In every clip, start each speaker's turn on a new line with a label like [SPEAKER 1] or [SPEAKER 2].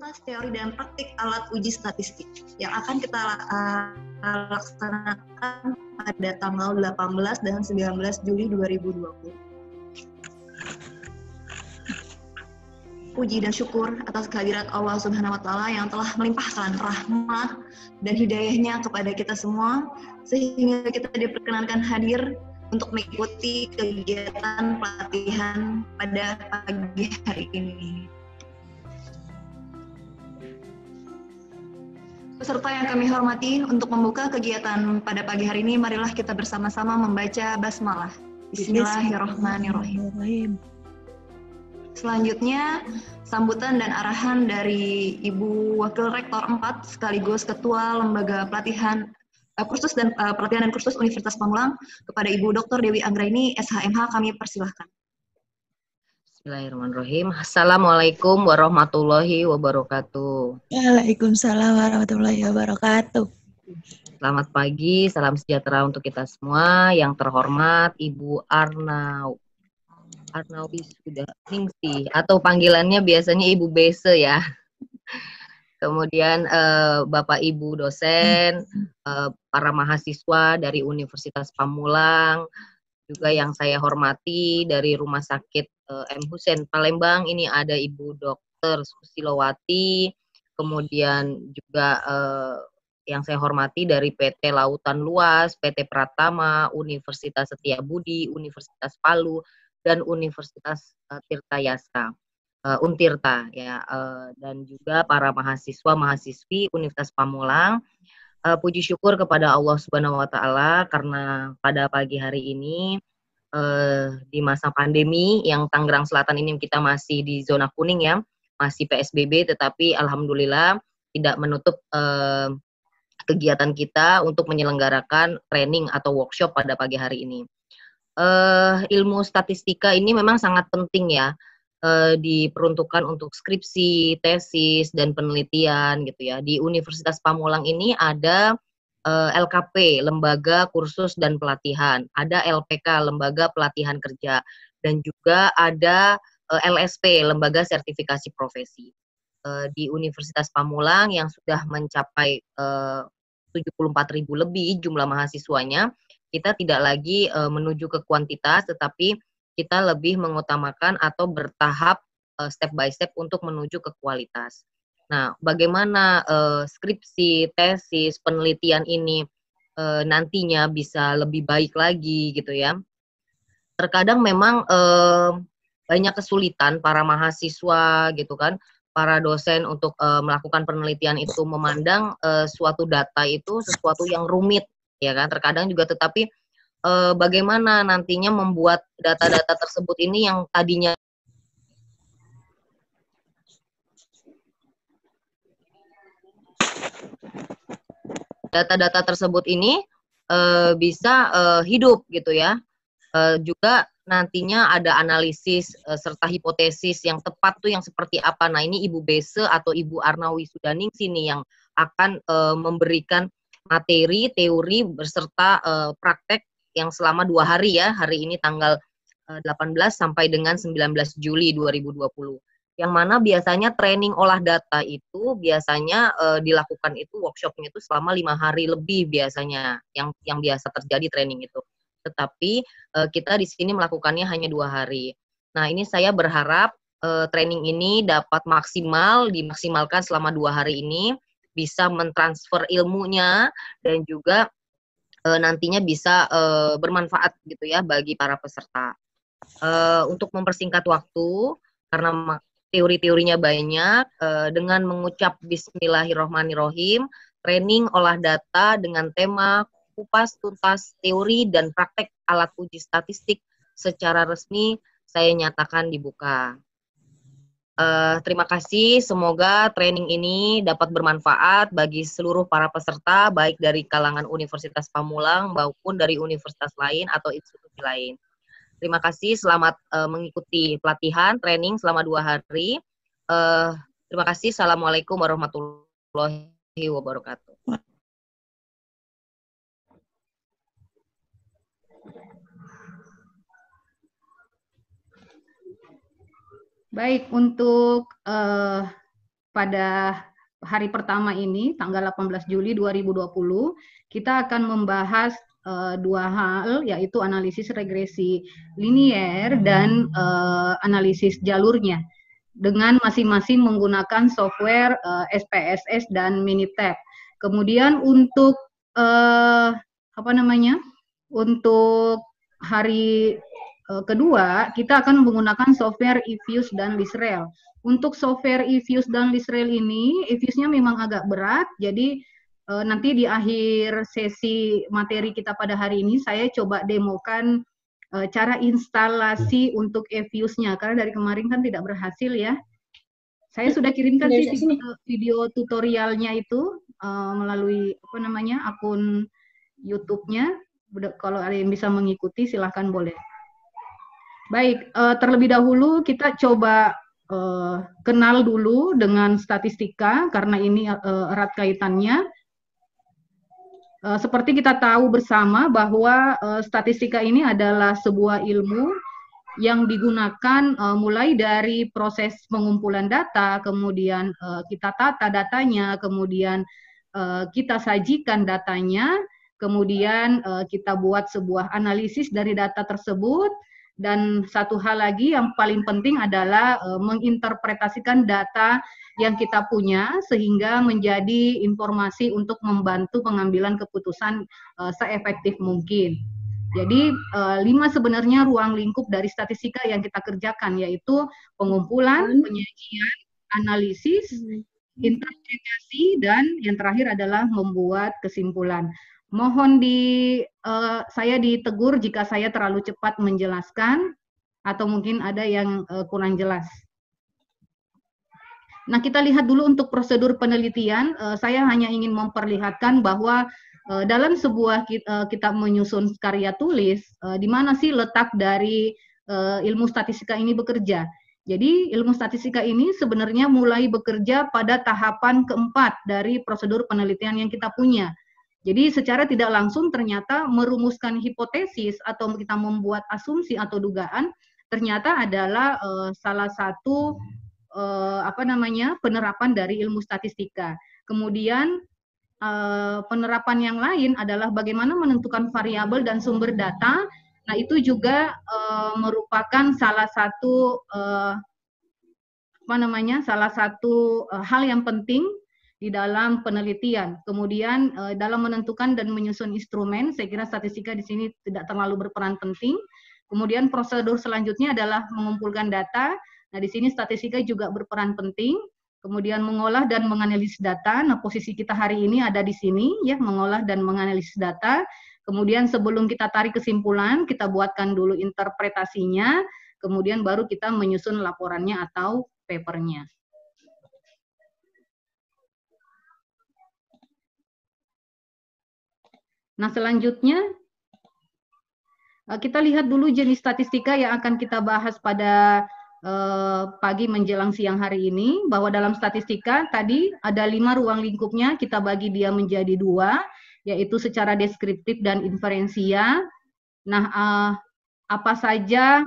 [SPEAKER 1] kelas teori dan praktik alat uji statistik yang akan kita laksanakan pada tanggal 18 dan 19 Juli 2020. Puji dan syukur atas kehadirat Allah Subhanahu wa Ta'ala yang telah melimpahkan rahmat dan hidayahnya kepada kita semua, sehingga kita diperkenankan hadir untuk mengikuti kegiatan pelatihan pada pagi hari ini. Peserta yang kami hormati, untuk membuka kegiatan pada pagi hari ini, marilah kita bersama-sama membaca basmalah. Bismillahirrahmanirrahim. Selanjutnya, sambutan dan arahan dari Ibu Wakil Rektor 4 sekaligus Ketua Lembaga Pelatihan Kursus dan Pelatihan dan Kursus Universitas Pamulang kepada Ibu Dr. Dewi Anggraini, SHMH, kami persilahkan.
[SPEAKER 2] Bismillahirrahmanirrahim. Assalamualaikum warahmatullahi wabarakatuh.
[SPEAKER 3] Waalaikumsalam warahmatullahi wabarakatuh.
[SPEAKER 2] Selamat pagi, salam sejahtera untuk kita semua. Yang terhormat Ibu Arnawi sudah Ningsih, atau panggilannya biasanya Ibu Bese ya. Kemudian Bapak Ibu dosen, para mahasiswa dari Universitas Pamulang, juga yang saya hormati dari Rumah Sakit M. Hussein Palembang, ini ada Ibu Dr. Susilowati, kemudian juga yang saya hormati dari PT Lautan Luas, PT Pratama, Universitas Setiabudi, Universitas Palu, dan Universitas Tirtayasa, Untirta ya, dan juga para mahasiswa-mahasiswi Universitas Pamulang. Puji syukur kepada Allah Subhanahu wa Ta'ala karena pada pagi hari ini di masa pandemi yang Tangerang Selatan ini kita masih di zona kuning ya, masih PSBB, tetapi alhamdulillah tidak menutup kegiatan kita untuk menyelenggarakan training atau workshop pada pagi hari ini. Ilmu statistika ini memang sangat penting ya, diperuntukkan untuk skripsi, tesis, dan penelitian gitu ya. Di Universitas Pamulang ini ada LKP, Lembaga Kursus dan Pelatihan, ada LPK, Lembaga Pelatihan Kerja, dan juga ada LSP, Lembaga Sertifikasi Profesi. Di Universitas Pamulang yang sudah mencapai 74.000 lebih jumlah mahasiswanya, kita tidak lagi menuju ke kuantitas, tetapi kita lebih mengutamakan atau bertahap step by step untuk menuju ke kualitas. Nah, bagaimana skripsi, tesis, penelitian ini nantinya bisa lebih baik lagi gitu ya. Terkadang memang banyak kesulitan para mahasiswa gitu kan, para dosen untuk melakukan penelitian itu memandang suatu data itu sesuatu yang rumit ya kan, terkadang juga, tetapi bagaimana nantinya membuat data-data tersebut ini yang tadinya data-data tersebut ini bisa hidup gitu ya. Juga nantinya ada analisis serta hipotesis yang tepat tuh yang seperti apa. Nah, ini Ibu Bese atau Ibu Arnawi Sudaning sini yang akan memberikan materi, teori, beserta praktek yang selama 2 hari ya, hari ini tanggal 18 sampai dengan 19 Juli 2020. Yang mana biasanya training olah data itu biasanya dilakukan itu workshopnya itu selama 5 hari lebih biasanya, yang biasa terjadi training itu. Tetapi kita di sini melakukannya hanya 2 hari. Nah, ini saya berharap training ini dapat dimaksimalkan selama 2 hari ini, bisa mentransfer ilmunya dan juga nantinya bisa bermanfaat gitu ya bagi para peserta. Untuk mempersingkat waktu, karena teori-teorinya banyak, dengan mengucap Bismillahirrahmanirrahim, training olah data dengan tema kupas tuntas teori dan praktek alat uji statistik secara resmi saya nyatakan dibuka. Terima kasih, semoga training ini dapat bermanfaat bagi seluruh para peserta, baik dari kalangan Universitas Pamulang maupun dari universitas lain atau institusi lain. Terima kasih, selamat mengikuti pelatihan, training selama 2 hari. Terima kasih, Assalamualaikum warahmatullahi wabarakatuh.
[SPEAKER 4] Baik, untuk pada hari pertama ini, tanggal 18 Juli 2020, kita akan membahas dua hal, yaitu analisis regresi linier dan analisis jalurnya, dengan masing-masing menggunakan software SPSS dan Minitab. Kemudian untuk untuk hari kedua, kita akan menggunakan software eFuse dan LISREL. Untuk software eFuse dan LISREL ini, eFuse-nya memang agak berat, jadi nanti di akhir sesi materi kita pada hari ini, saya coba demokan cara instalasi untuk eFuse-nya, karena dari kemarin kan tidak berhasil ya. Saya sudah kirimkan sih video tutorialnya itu melalui akun YouTube-nya. Kalau ada yang bisa mengikuti, silahkan boleh. Baik, terlebih dahulu kita coba kenal dulu dengan statistika, karena ini erat kaitannya. Seperti kita tahu bersama bahwa statistika ini adalah sebuah ilmu yang digunakan mulai dari proses pengumpulan data, kemudian kita tata datanya, kemudian kita sajikan datanya, kemudian kita buat sebuah analisis dari data tersebut, dan satu hal lagi yang paling penting adalah menginterpretasikan data yang kita punya sehingga menjadi informasi untuk membantu pengambilan keputusan seefektif mungkin. Jadi 5 sebenarnya ruang lingkup dari statistika yang kita kerjakan, yaitu pengumpulan, penyajian, analisis, interpretasi, dan yang terakhir adalah membuat kesimpulan. Mohon saya ditegur jika saya terlalu cepat menjelaskan atau mungkin ada yang kurang jelas. Nah, kita lihat dulu untuk prosedur penelitian. Saya hanya ingin memperlihatkan bahwa dalam sebuah kita menyusun karya tulis, di mana sih letak dari ilmu statistika ini bekerja. Jadi ilmu statistika ini sebenarnya mulai bekerja pada tahapan keempat dari prosedur penelitian yang kita punya. Jadi secara tidak langsung ternyata merumuskan hipotesis atau kita membuat asumsi atau dugaan ternyata adalah salah satu penerapan dari ilmu statistika. Kemudian penerapan yang lain adalah bagaimana menentukan variabel dan sumber data. Nah, itu juga merupakan salah satu hal yang penting di dalam penelitian. Kemudian dalam menentukan dan menyusun instrumen, saya kira statistika di sini tidak terlalu berperan penting. Kemudian prosedur selanjutnya adalah mengumpulkan data. Nah, di sini statistika juga berperan penting. Kemudian mengolah dan menganalisis data. Nah, posisi kita hari ini ada di sini, ya, mengolah dan menganalisis data. Kemudian sebelum kita tarik kesimpulan, kita buatkan dulu interpretasinya. Kemudian baru kita menyusun laporannya atau papernya. Nah, selanjutnya kita lihat dulu jenis statistika yang akan kita bahas pada pagi menjelang siang hari ini, bahwa dalam statistika tadi ada 5 ruang lingkupnya, kita bagi dia menjadi 2, yaitu secara deskriptif dan inferensia. Nah, apa saja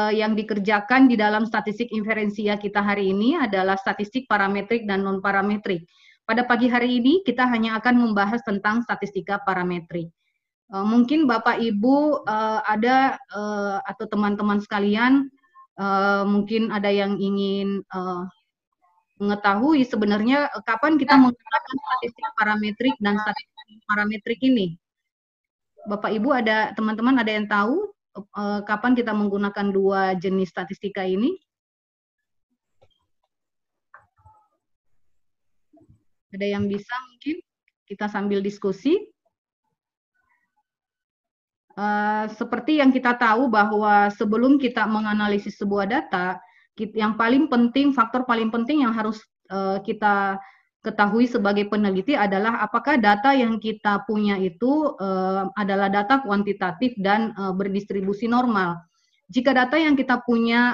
[SPEAKER 4] yang dikerjakan di dalam statistik inferensia kita hari ini adalah statistik parametrik dan non-parametrik. Pada pagi hari ini kita hanya akan membahas tentang statistika parametrik. Mungkin Bapak Ibu ada atau teman-teman sekalian mungkin ada yang ingin mengetahui sebenarnya kapan kita menggunakan statistik parametrik dan statistik parametrik ini. Bapak Ibu ada, teman-teman ada yang tahu kapan kita menggunakan 2 jenis statistika ini? Ada yang bisa mungkin kita sambil diskusi? Seperti yang kita tahu bahwa sebelum kita menganalisis sebuah data, yang paling penting, faktor paling penting yang harus kita ketahui sebagai peneliti adalah apakah data yang kita punya itu adalah data kuantitatif dan berdistribusi normal. Jika data yang kita punya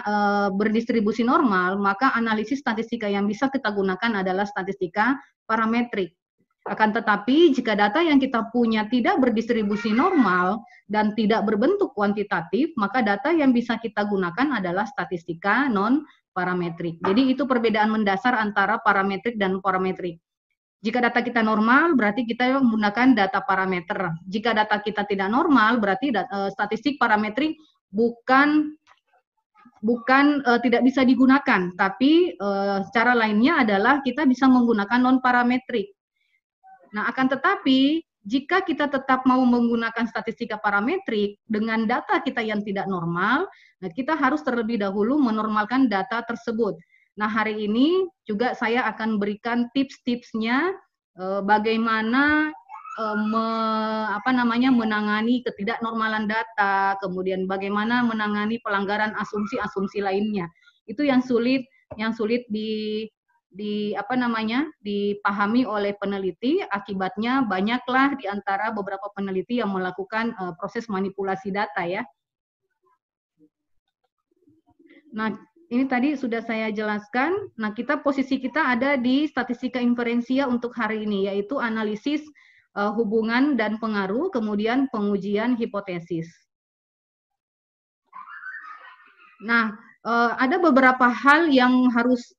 [SPEAKER 4] berdistribusi normal, maka analisis statistika yang bisa kita gunakan adalah statistika parametrik. Akan tetapi, jika data yang kita punya tidak berdistribusi normal dan tidak berbentuk kuantitatif, maka data yang bisa kita gunakan adalah statistika parametrik. Jadi itu perbedaan mendasar antara parametrik dan parametrik. Jika data kita normal, berarti kita menggunakan data parameter. Jika data kita tidak normal, berarti statistik parametrik tidak bisa digunakan, tapi cara lainnya adalah kita bisa menggunakan non parametrik. Nah, akan tetapi jika kita tetap mau menggunakan statistika parametrik dengan data kita yang tidak normal, nah kita harus terlebih dahulu menormalkan data tersebut. Nah, hari ini juga saya akan berikan tips-tipsnya bagaimana menangani ketidaknormalan data, kemudian bagaimana menangani pelanggaran asumsi-asumsi lainnya. Itu yang sulit dipahami oleh peneliti. Akibatnya banyaklah di antara beberapa peneliti yang melakukan proses manipulasi data ya. Nah, ini tadi sudah saya jelaskan. Nah, posisi kita ada di statistika inferensia untuk hari ini, yaitu analisis hubungan dan pengaruh, kemudian pengujian hipotesis. Nah, ada beberapa hal yang harus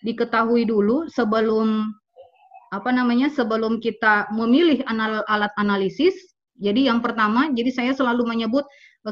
[SPEAKER 4] diketahui dulu sebelum kita memilih alat analisis. Jadi yang pertama, saya selalu menyebut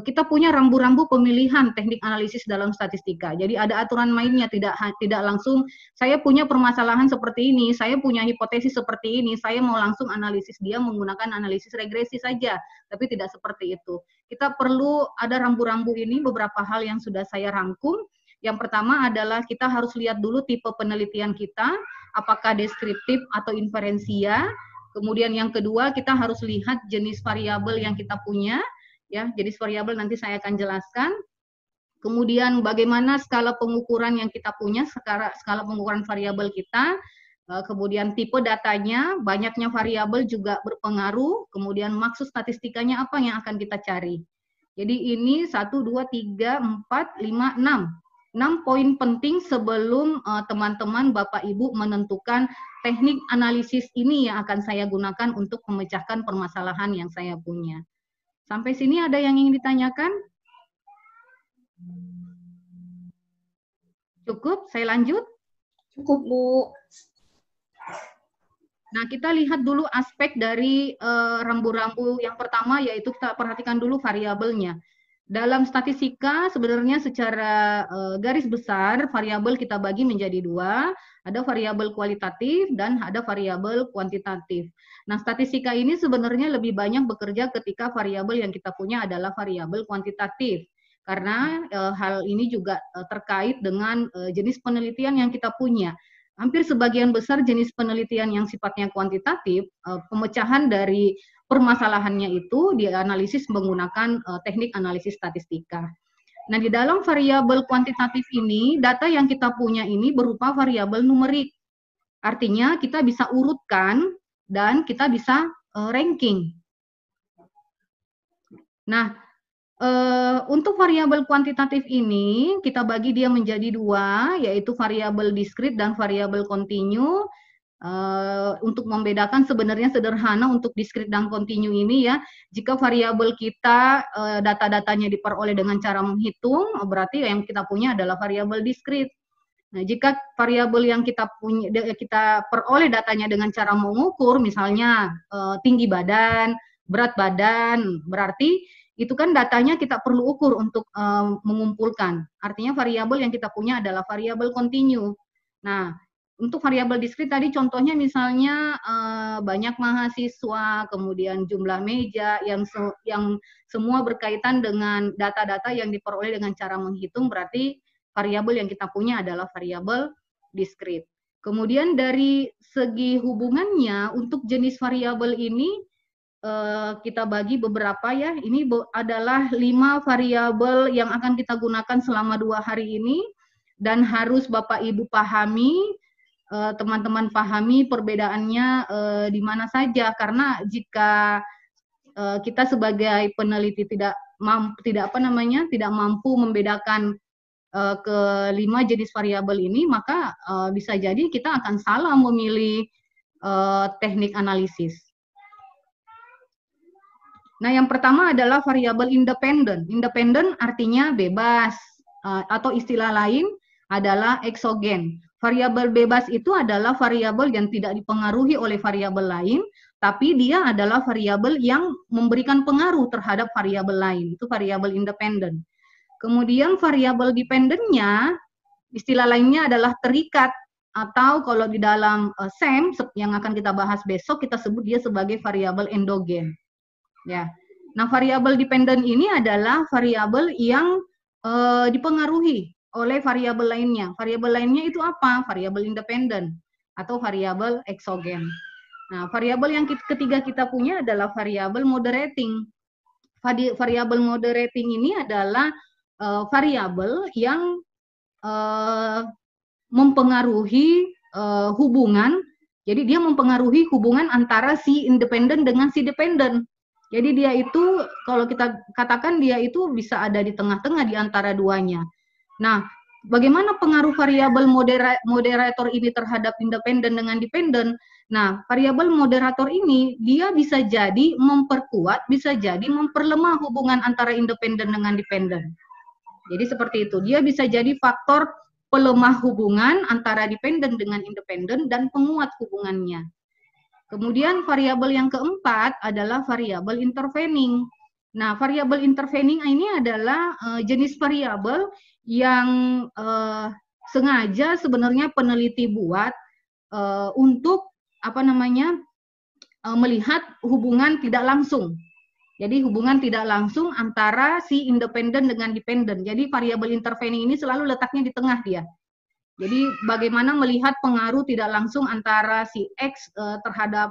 [SPEAKER 4] kita punya rambu-rambu pemilihan teknik analisis dalam statistika. Jadi ada aturan mainnya, tidak langsung saya punya permasalahan seperti ini, saya punya hipotesis seperti ini, saya mau langsung analisis dia menggunakan analisis regresi saja, tapi tidak seperti itu. Kita perlu ada rambu-rambu ini, beberapa hal yang sudah saya rangkum. Yang pertama adalah kita harus lihat dulu tipe penelitian kita, apakah deskriptif atau inferensia. Kemudian yang kedua, kita harus lihat jenis variabel yang kita punya. Ya, jenis variabel nanti saya akan jelaskan. Kemudian bagaimana skala pengukuran yang kita punya, skala pengukuran variabel kita. Kemudian tipe datanya, banyaknya variabel juga berpengaruh. Kemudian maksud statistikanya apa yang akan kita cari. Jadi ini 1, 2, 3, 4, 5, 6. 6 poin penting sebelum teman-teman Bapak Ibu menentukan teknik analisis ini yang akan saya gunakan untuk memecahkan permasalahan yang saya punya. Sampai sini ada yang ingin ditanyakan? Cukup? Saya lanjut?
[SPEAKER 1] Cukup, Bu.
[SPEAKER 4] Nah, kita lihat dulu aspek dari rambu-rambu yang pertama, yaitu kita perhatikan dulu variabelnya. Dalam statistika sebenarnya secara garis besar variabel kita bagi menjadi 2, ada variabel kualitatif dan ada variabel kuantitatif. Nah, statistika ini sebenarnya lebih banyak bekerja ketika variabel yang kita punya adalah variabel kuantitatif. Karena hal ini juga terkait dengan jenis penelitian yang kita punya. Hampir sebagian besar jenis penelitian yang sifatnya kuantitatif, pemecahan dari permasalahannya itu dianalisis menggunakan teknik analisis statistika. Nah, di dalam variabel kuantitatif ini, data yang kita punya ini berupa variabel numerik. Artinya kita bisa urutkan dan kita bisa ranking. Nah, untuk variabel kuantitatif ini kita bagi dia menjadi 2, yaitu variabel diskrit dan variabel kontinu. Untuk membedakan sebenarnya sederhana untuk diskrit dan kontinu ini ya. Jika variabel kita data-datanya diperoleh dengan cara menghitung, berarti yang kita punya adalah variabel diskrit. Nah, jika variabel yang kita peroleh datanya dengan cara mengukur, misalnya tinggi badan, berat badan, berarti itu kan datanya kita perlu ukur untuk mengumpulkan. Artinya variabel yang kita punya adalah variabel kontinu. Nah, untuk variabel diskrit tadi contohnya misalnya banyak mahasiswa, kemudian jumlah meja yang semua berkaitan dengan data-data yang diperoleh dengan cara menghitung, berarti variabel yang kita punya adalah variabel diskrit. Kemudian dari segi hubungannya untuk jenis variabel ini kita bagi beberapa ya. Ini adalah 5 variabel yang akan kita gunakan selama 2 hari ini dan harus Bapak Ibu pahami. Teman-teman pahami perbedaannya di mana saja, karena jika kita sebagai peneliti tidak mampu membedakan ke-5 jenis variabel ini, maka bisa jadi kita akan salah memilih teknik analisis. Nah, yang pertama adalah variabel independen. Independen artinya bebas. atau istilah lain adalah eksogen. Variabel bebas itu adalah variabel yang tidak dipengaruhi oleh variabel lain, tapi dia adalah variabel yang memberikan pengaruh terhadap variabel lain. Itu variabel independen. Kemudian variabel dependennya, istilah lainnya adalah terikat, atau kalau di dalam SEM yang akan kita bahas besok, kita sebut dia sebagai variabel endogen. Ya. Nah, variabel dependen ini adalah variabel yang dipengaruhi oleh variabel lainnya. Variabel lainnya itu apa? Variabel independen atau variabel eksogen. Nah, variabel yang ketiga kita punya adalah variabel moderating. Variabel moderating ini adalah variabel yang mempengaruhi hubungan. Jadi dia mempengaruhi hubungan antara si independen dengan si dependen. Jadi dia itu, kalau kita katakan dia itu bisa ada di tengah-tengah di antara duanya. Nah, bagaimana pengaruh variabel moderator ini terhadap independen dengan dependen? Nah, variabel moderator ini dia bisa jadi memperkuat, bisa jadi memperlemah hubungan antara independen dengan dependen. Jadi seperti itu. Dia bisa jadi faktor pelemah hubungan antara dependen dengan independen dan penguat hubungannya. Kemudian variabel yang keempat adalah variabel intervening. Nah, variabel intervening ini adalah jenis variabel yang sengaja sebenarnya peneliti buat untuk melihat hubungan tidak langsung. Jadi hubungan tidak langsung antara si independen dengan dependen. Jadi variabel intervening ini selalu letaknya di tengah dia. Jadi bagaimana melihat pengaruh tidak langsung antara si X terhadap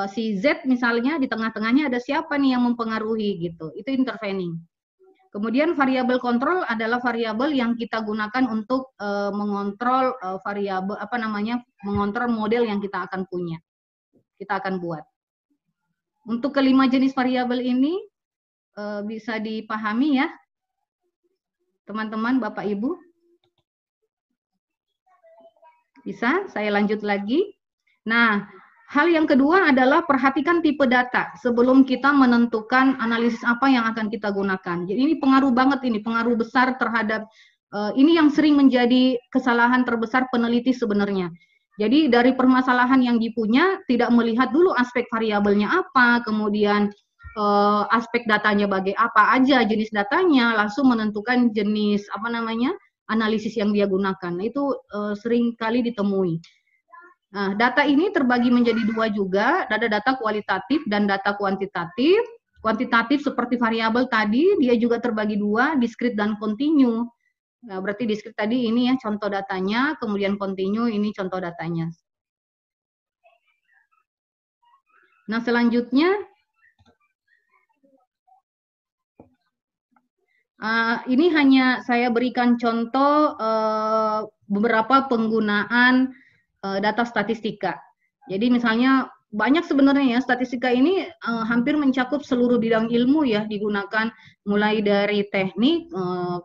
[SPEAKER 4] si Z misalnya, di tengah-tengahnya ada siapa nih yang mempengaruhi gitu. Itu intervening. Kemudian variabel kontrol adalah variabel yang kita gunakan untuk mengontrol mengontrol model yang kita akan punya. Kita akan buat. Untuk kelima jenis variabel ini bisa dipahami ya, teman-teman, Bapak Ibu. Bisa, saya lanjut lagi. Nah, hal yang kedua adalah perhatikan tipe data sebelum kita menentukan analisis apa yang akan kita gunakan. Jadi ini pengaruh banget, ini pengaruh besar terhadap, ini yang sering menjadi kesalahan terbesar peneliti sebenarnya. Jadi dari permasalahan yang dipunya, tidak melihat dulu aspek variabelnya apa, kemudian aspek datanya apa aja, jenis datanya, langsung menentukan jenis analisis yang dia gunakan. Itu sering kali ditemui. Nah, data ini terbagi menjadi dua juga, ada data kualitatif dan data kuantitatif. Kuantitatif seperti variabel tadi, dia juga terbagi dua, diskrit dan kontinu. Nah, berarti diskrit tadi ini ya contoh datanya, kemudian kontinu ini contoh datanya. Nah, selanjutnya ini hanya saya berikan contoh beberapa penggunaan data statistika. Jadi misalnya banyak sebenarnya ya, statistika ini hampir mencakup seluruh bidang ilmu ya, digunakan mulai dari teknik,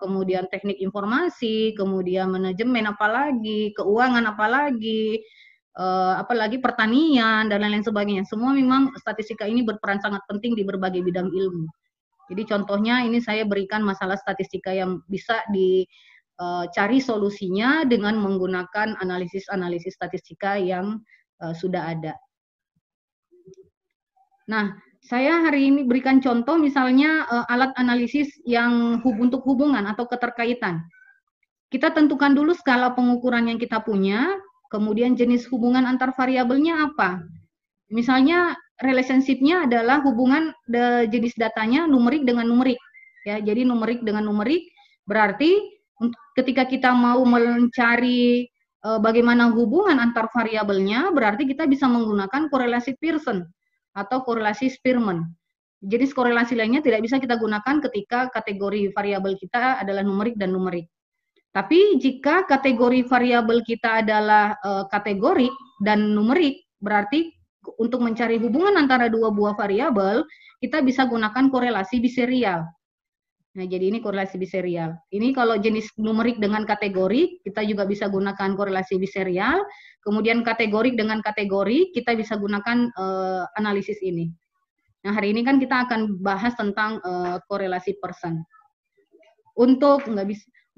[SPEAKER 4] kemudian teknik informasi, kemudian manajemen apalagi, keuangan apalagi pertanian dan lain-lain sebagainya. Semua memang statistika ini berperan sangat penting di berbagai bidang ilmu. Jadi contohnya ini saya berikan masalah statistika yang bisa dicari solusinya dengan menggunakan analisis-analisis statistika yang sudah ada. Nah, saya hari ini berikan contoh misalnya alat analisis yang untuk hubungan atau keterkaitan. Kita tentukan dulu skala pengukuran yang kita punya, kemudian jenis hubungan antar variabelnya apa. Misalnya relationship-nya adalah hubungan jenis datanya numerik dengan numerik. Ya, jadi numerik dengan numerik berarti ketika kita mau mencari bagaimana hubungan antar variabelnya, berarti kita bisa menggunakan korelasi Pearson atau korelasi Spearman. Jenis korelasi lainnya tidak bisa kita gunakan ketika kategori variabel kita adalah numerik dan numerik. Tapi jika kategori variabel kita adalah kategorik dan numerik, berarti untuk mencari hubungan antara dua buah variabel, kita bisa gunakan korelasi biserial. Nah, jadi ini korelasi biserial. Ini kalau jenis numerik dengan kategori, kita juga bisa gunakan korelasi biserial. Kemudian kategorik dengan kategori, kita bisa gunakan analisis ini. Nah, hari ini kan kita akan bahas tentang korelasi Pearson.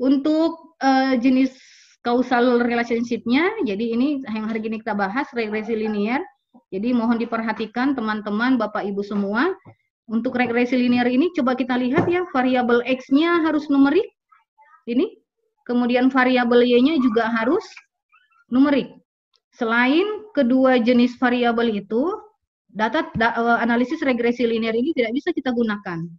[SPEAKER 4] Untuk jenis causal relationship-nya, jadi ini yang hari ini kita bahas, regresi linear. Jadi mohon diperhatikan teman-teman, Bapak Ibu semua. Untuk regresi linear ini coba kita lihat ya, variabel X-nya harus numerik. Ini. Kemudian variabel Y-nya juga harus numerik. Selain kedua jenis variabel itu, analisis regresi linear ini tidak bisa kita gunakan.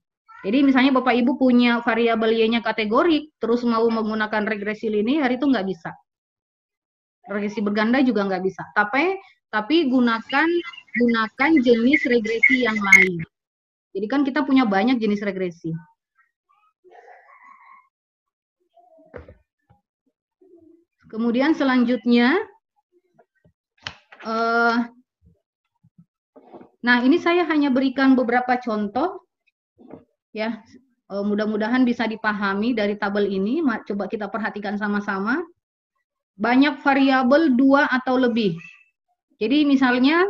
[SPEAKER 4] Jadi misalnya Bapak Ibu punya variabel Y-nya kategorik, terus mau menggunakan regresi linear itu nggak bisa. Regresi berganda juga nggak bisa. Tapi gunakan jenis regresi yang lain. Jadi kan kita punya banyak jenis regresi. Kemudian selanjutnya, nah ini saya hanya berikan beberapa contoh, ya, mudah-mudahan bisa dipahami dari tabel ini. Coba kita perhatikan sama-sama. Banyak variabel 2 atau lebih. Jadi misalnya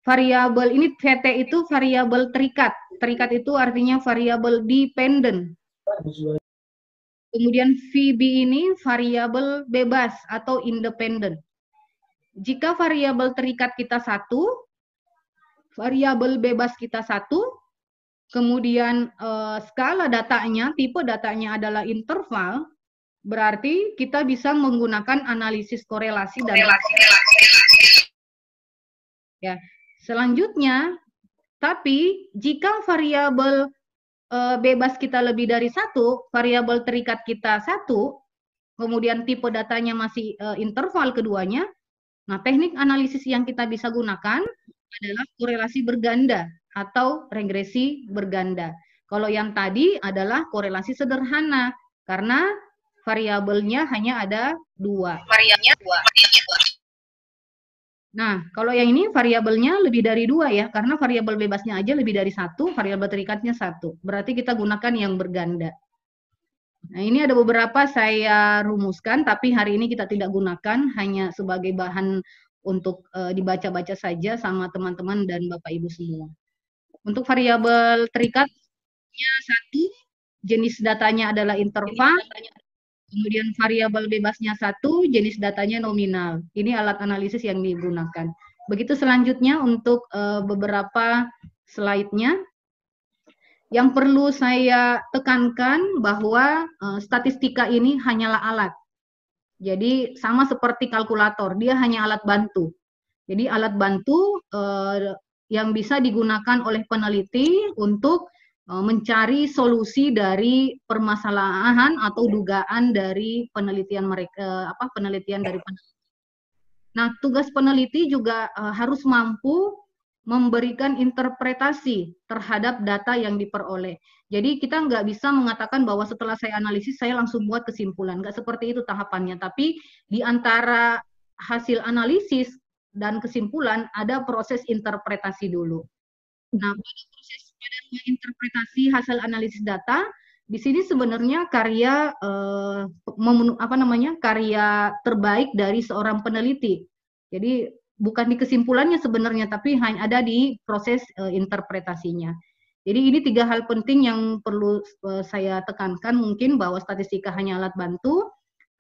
[SPEAKER 4] variabel ini VT itu variabel terikat. Terikat itu artinya variabel dependent. Kemudian VB ini variabel bebas atau independent. Jika variabel terikat kita 1, variabel bebas kita 1, kemudian skala datanya, tipe datanya adalah interval, berarti kita bisa menggunakan analisis korelasi dan ya. Selanjutnya, tapi jika variabel bebas kita lebih dari 1, variabel terikat kita 1, kemudian tipe datanya masih interval keduanya, nah teknik analisis yang kita bisa gunakan adalah korelasi berganda atau regresi berganda. Kalau yang tadi adalah korelasi sederhana, karena variabelnya hanya ada 2.
[SPEAKER 2] Variabelnya 2.
[SPEAKER 4] Nah, kalau yang ini variabelnya lebih dari 2 ya, karena variabel bebasnya aja lebih dari 1, variabel terikatnya 1. Berarti kita gunakan yang berganda. Nah, ini ada beberapa saya rumuskan, tapi hari ini kita tidak gunakan, hanya sebagai bahan untuk dibaca-baca saja sama teman-teman dan Bapak Ibu semua. Untuk variabel terikatnya 1, jenis datanya adalah interval. Kemudian variabel bebasnya 1, jenis datanya nominal. Ini alat analisis yang digunakan. Begitu selanjutnya untuk beberapa slide-nya. Yang perlu saya tekankan bahwa statistika ini hanyalah alat. Jadi sama seperti kalkulator, dia hanya alat bantu. Jadi alat bantu yang bisa digunakan oleh peneliti untuk mencari solusi dari permasalahan atau dugaan dari penelitian mereka, penelitian dari peneliti. Nah, tugas peneliti juga harus mampu memberikan interpretasi terhadap data yang diperoleh. Jadi kita nggak bisa mengatakan bahwa setelah saya analisis saya langsung buat kesimpulan. Nggak seperti itu tahapannya. Tapi di antara hasil analisis dan kesimpulan ada proses interpretasi dulu. Nah, pada interpretasi hasil analisis data, di sini sebenarnya karya karya terbaik dari seorang peneliti. Jadi bukan di kesimpulannya sebenarnya, tapi hanya ada di proses interpretasinya. Jadi ini 3 hal penting yang perlu saya tekankan, mungkin bahwa statistika hanya alat bantu.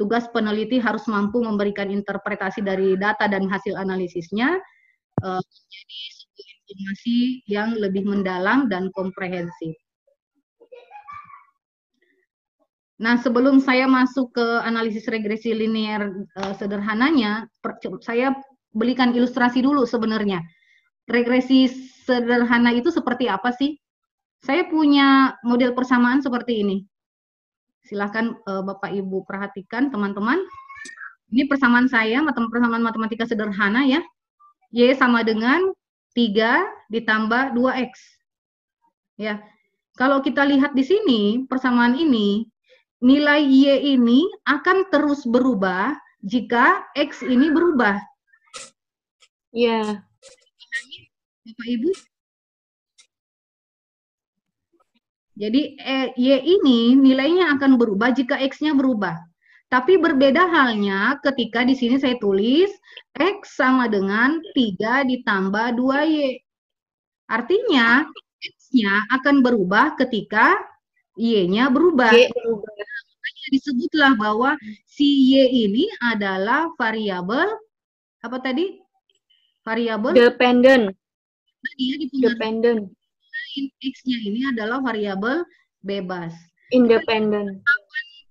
[SPEAKER 4] Tugas peneliti harus mampu memberikan interpretasi dari data dan hasil analisisnya menjadi sebuah informasi yang lebih mendalam dan komprehensif. Nah, sebelum saya masuk ke analisis regresi linear sederhananya, saya belikan ilustrasi dulu sebenarnya. Regresi sederhana itu seperti apa sih? Saya punya model persamaan seperti ini. Silahkan Bapak Ibu perhatikan teman-teman. Ini persamaan saya, persamaan matematika sederhana ya. Y sama dengan 3 ditambah 2X. Ya. Kalau kita lihat di sini, persamaan ini, nilai Y ini akan terus berubah jika X ini berubah.
[SPEAKER 3] Iya.
[SPEAKER 4] Bapak Ibu. Jadi Y ini nilainya akan berubah jika X-nya berubah. Tapi berbeda halnya ketika di sini saya tulis X sama dengan 3 ditambah 2Y. Artinya X-nya akan berubah ketika Y-nya berubah. disebutlah bahwa si Y ini adalah variabel apa tadi? Variabel
[SPEAKER 5] Dependent.
[SPEAKER 4] dia dipengaruhi
[SPEAKER 5] Dependent.
[SPEAKER 4] X-nya ini adalah variabel bebas.
[SPEAKER 5] Independent.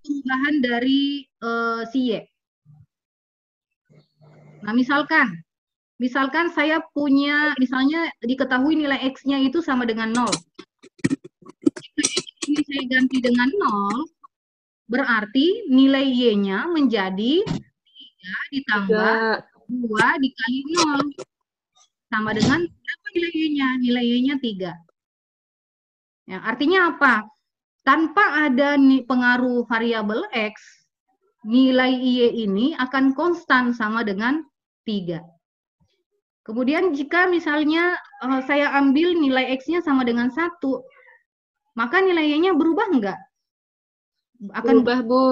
[SPEAKER 4] Perubahan dari si Y. Nah, misalkan saya punya, misalnya diketahui nilai X-nya itu sama dengan 0. Jika ini saya ganti dengan 0, berarti nilai Y-nya menjadi 3 ditambah 2 dikali 0. Sama dengan berapa nilai Y-nya? Nilai Y-nya 3. Ya, artinya apa? Tanpa ada pengaruh variabel X, nilai Y ini akan konstan sama dengan 3. Kemudian jika misalnya saya ambil nilai X-nya sama dengan 1, maka nilai Y-nya berubah enggak? Akan
[SPEAKER 5] berubah, Bu.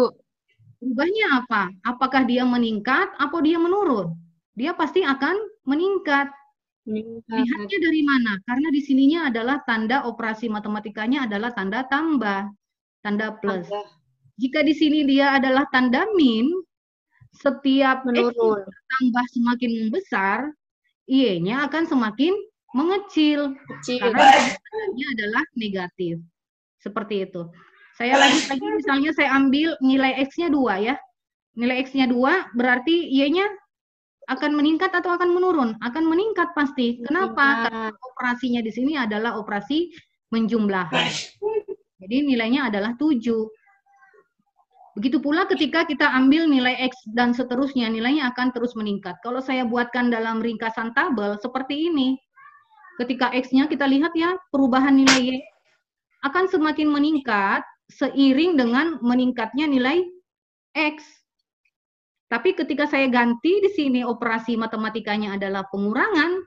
[SPEAKER 4] Berubahnya apa? Apakah dia meningkat atau dia menurun? Dia pasti akan meningkat. Lihatnya dari mana? Karena di sininya adalah tanda operasi matematikanya adalah tanda tambah, tanda plus. Jika di sini dia adalah tanda min, setiap X tambah semakin membesar, Y-nya akan semakin mengecil. Karena tandanya adalah negatif. Seperti itu. Saya lagi misalnya saya ambil nilai X-nya 2 ya. Nilai X-nya 2 berarti Y-nya akan meningkat atau akan menurun? Akan meningkat pasti. Kenapa? Karena operasinya di sini adalah operasi menjumlahkan. Jadi nilainya adalah 7. Begitu pula ketika kita ambil nilai X dan seterusnya, nilainya akan terus meningkat. Kalau saya buatkan dalam ringkasan tabel seperti ini, ketika X-nya kita lihat ya, perubahan nilai Y akan semakin meningkat seiring dengan meningkatnya nilai X. Tapi ketika saya ganti di sini operasi matematikanya adalah pengurangan,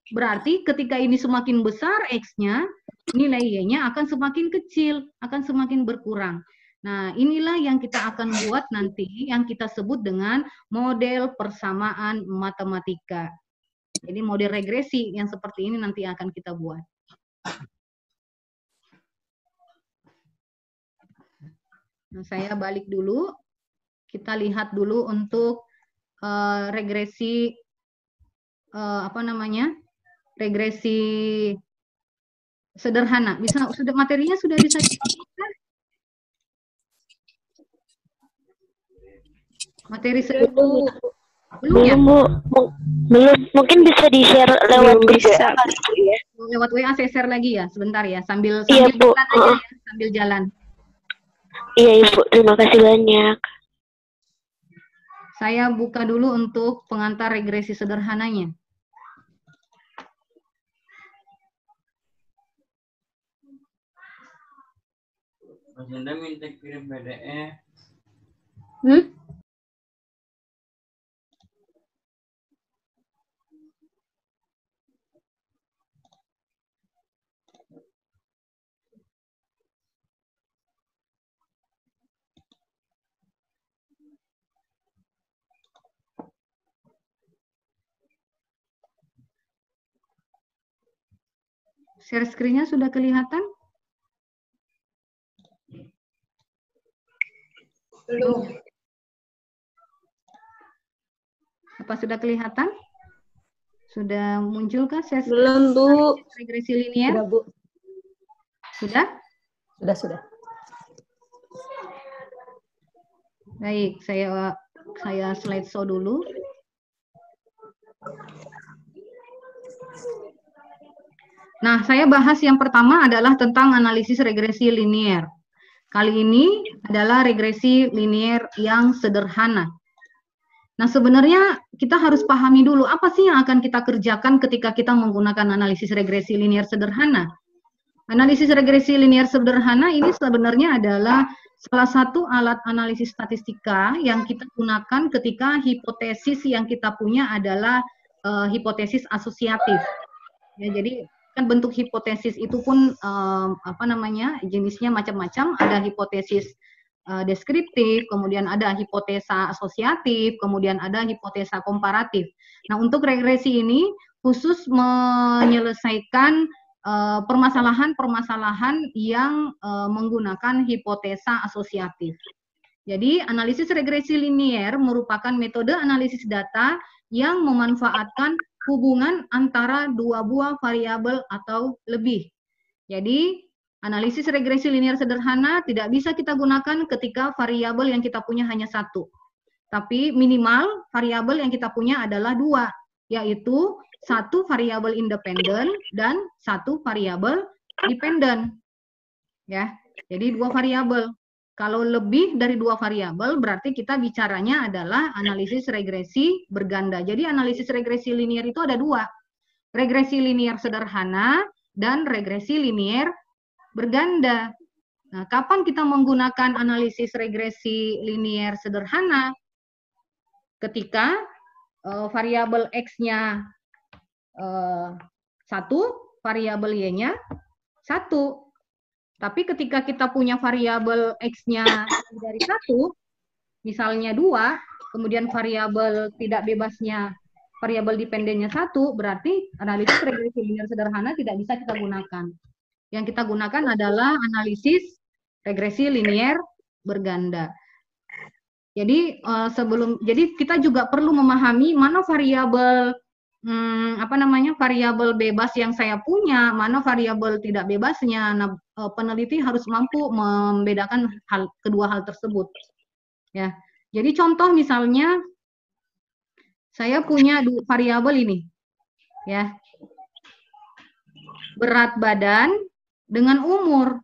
[SPEAKER 4] berarti ketika ini semakin besar X-nya, nilai Y-nya akan semakin kecil, akan semakin berkurang. Nah, inilah yang kita akan buat nanti, yang kita sebut dengan model persamaan matematika. Jadi model regresi yang seperti ini nanti akan kita buat. Nah, saya balik dulu. Kita lihat dulu untuk regresi regresi sederhana. Sudah materinya sudah bisa dibuka? Materi sederhana. Belum ya?
[SPEAKER 3] Belum. Mungkin bisa di-share lewat WA.
[SPEAKER 4] Lewat WA saya share lagi ya, sebentar ya, sambil
[SPEAKER 3] iya, Bu.
[SPEAKER 4] jalan aja ya, sambil jalan.
[SPEAKER 3] Iya, Ibu. Terima kasih banyak.
[SPEAKER 4] Saya buka dulu untuk pengantar regresi sederhananya.
[SPEAKER 6] Mas Anda minta kirim PDF.
[SPEAKER 4] Share screen-nya sudah kelihatan?
[SPEAKER 5] Belum.
[SPEAKER 4] Apa sudah kelihatan? Sudah munculkah share screen?
[SPEAKER 5] Belum, Bu.
[SPEAKER 4] Regresi linier?
[SPEAKER 5] Sudah, Bu.
[SPEAKER 4] Sudah?
[SPEAKER 5] Sudah.
[SPEAKER 4] Baik, saya slideshow dulu. Nah, saya bahas yang pertama adalah tentang analisis regresi linier. Kali ini adalah regresi linier yang sederhana. Nah, sebenarnya kita harus pahami dulu apa sih yang akan kita kerjakan ketika kita menggunakan analisis regresi linier sederhana. Analisis regresi linier sederhana ini sebenarnya adalah salah satu alat analisis statistika yang kita gunakan ketika hipotesis yang kita punya adalah hipotesis asosiatif. Ya, jadi kan bentuk hipotesis itu pun jenisnya macam-macam. Ada hipotesis deskriptif, kemudian ada hipotesa asosiatif, kemudian ada hipotesa komparatif. Nah, untuk regresi ini khusus menyelesaikan permasalahan-permasalahan yang menggunakan hipotesa asosiatif. Jadi analisis regresi linier merupakan metode analisis data yang memanfaatkan hubungan antara dua buah variabel atau lebih. Jadi analisis regresi linier sederhana tidak bisa kita gunakan ketika variabel yang kita punya hanya satu. Tapi minimal variabel yang kita punya adalah dua, yaitu satu variabel independen dan satu variabel dependen. Ya, jadi dua variabel. Kalau lebih dari dua variabel, berarti kita bicaranya adalah analisis regresi berganda. Jadi analisis regresi linier itu ada dua. Regresi linier sederhana dan regresi linier berganda. Nah, kapan kita menggunakan analisis regresi linier sederhana? Ketika variabel X-nya 1, variabel Y-nya 1. Tapi ketika kita punya variabel X-nya dari 1, misalnya 2, kemudian variabel tidak bebasnya, variabel dependennya 1, berarti analisis regresi linier sederhana tidak bisa kita gunakan. Yang kita gunakan adalah analisis regresi linier berganda. Jadi jadi kita juga perlu memahami mana variabel variabel bebas yang saya punya, mana variabel tidak bebasnya. Nah, peneliti harus mampu membedakan kedua hal tersebut. Ya. Jadi contoh misalnya saya punya variabel ini. Ya. Berat badan dengan umur.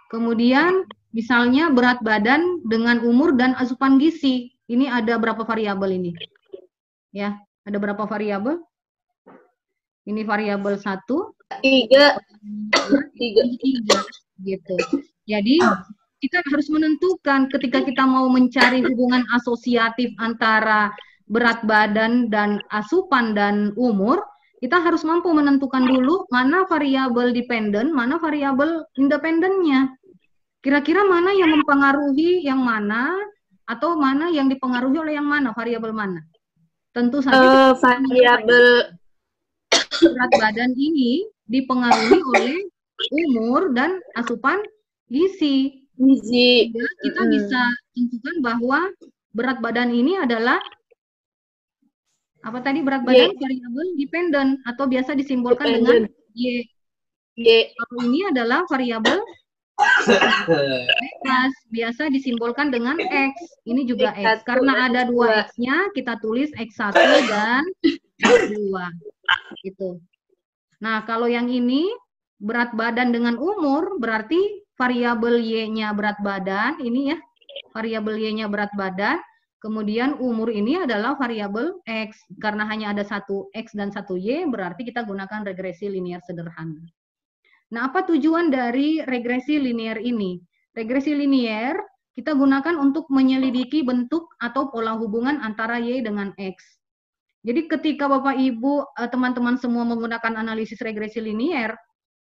[SPEAKER 4] Kemudian misalnya berat badan dengan umur dan asupan gizi. Ini ada berapa variabel ini? Ya. Ada berapa variabel? Ini variabel 1.
[SPEAKER 5] 3.
[SPEAKER 4] Gitu. Jadi kita harus menentukan ketika kita mau mencari hubungan asosiatif antara berat badan dan asupan dan umur, kita harus mampu menentukan dulu mana variabel dependen, mana variabel independennya. Kira-kira mana yang mempengaruhi yang mana, atau mana yang dipengaruhi oleh yang mana, variabel mana? Tentu saja
[SPEAKER 5] Variabel
[SPEAKER 4] berat badan ini dipengaruhi oleh umur dan asupan gizi. Sehingga kita bisa tentukan bahwa berat badan ini adalah apa tadi, berat badan variabel dependen atau biasa disimbolkan dengan Y. Kalau ini adalah variabel bebas, biasa disimbolkan dengan X. Ini juga X. Karena ada dua X-nya, kita tulis X1 dan X2. Gitu. Nah, kalau yang ini berat badan dengan umur, berarti variabel Y-nya berat badan, ini ya, variabel Y-nya berat badan, kemudian umur ini adalah variabel X. Karena hanya ada satu X dan satu Y, berarti kita gunakan regresi linier sederhana. Nah, apa tujuan dari regresi linier ini? Regresi linier kita gunakan untuk menyelidiki bentuk atau pola hubungan antara Y dengan X. Jadi ketika Bapak Ibu, teman-teman semua menggunakan analisis regresi linier,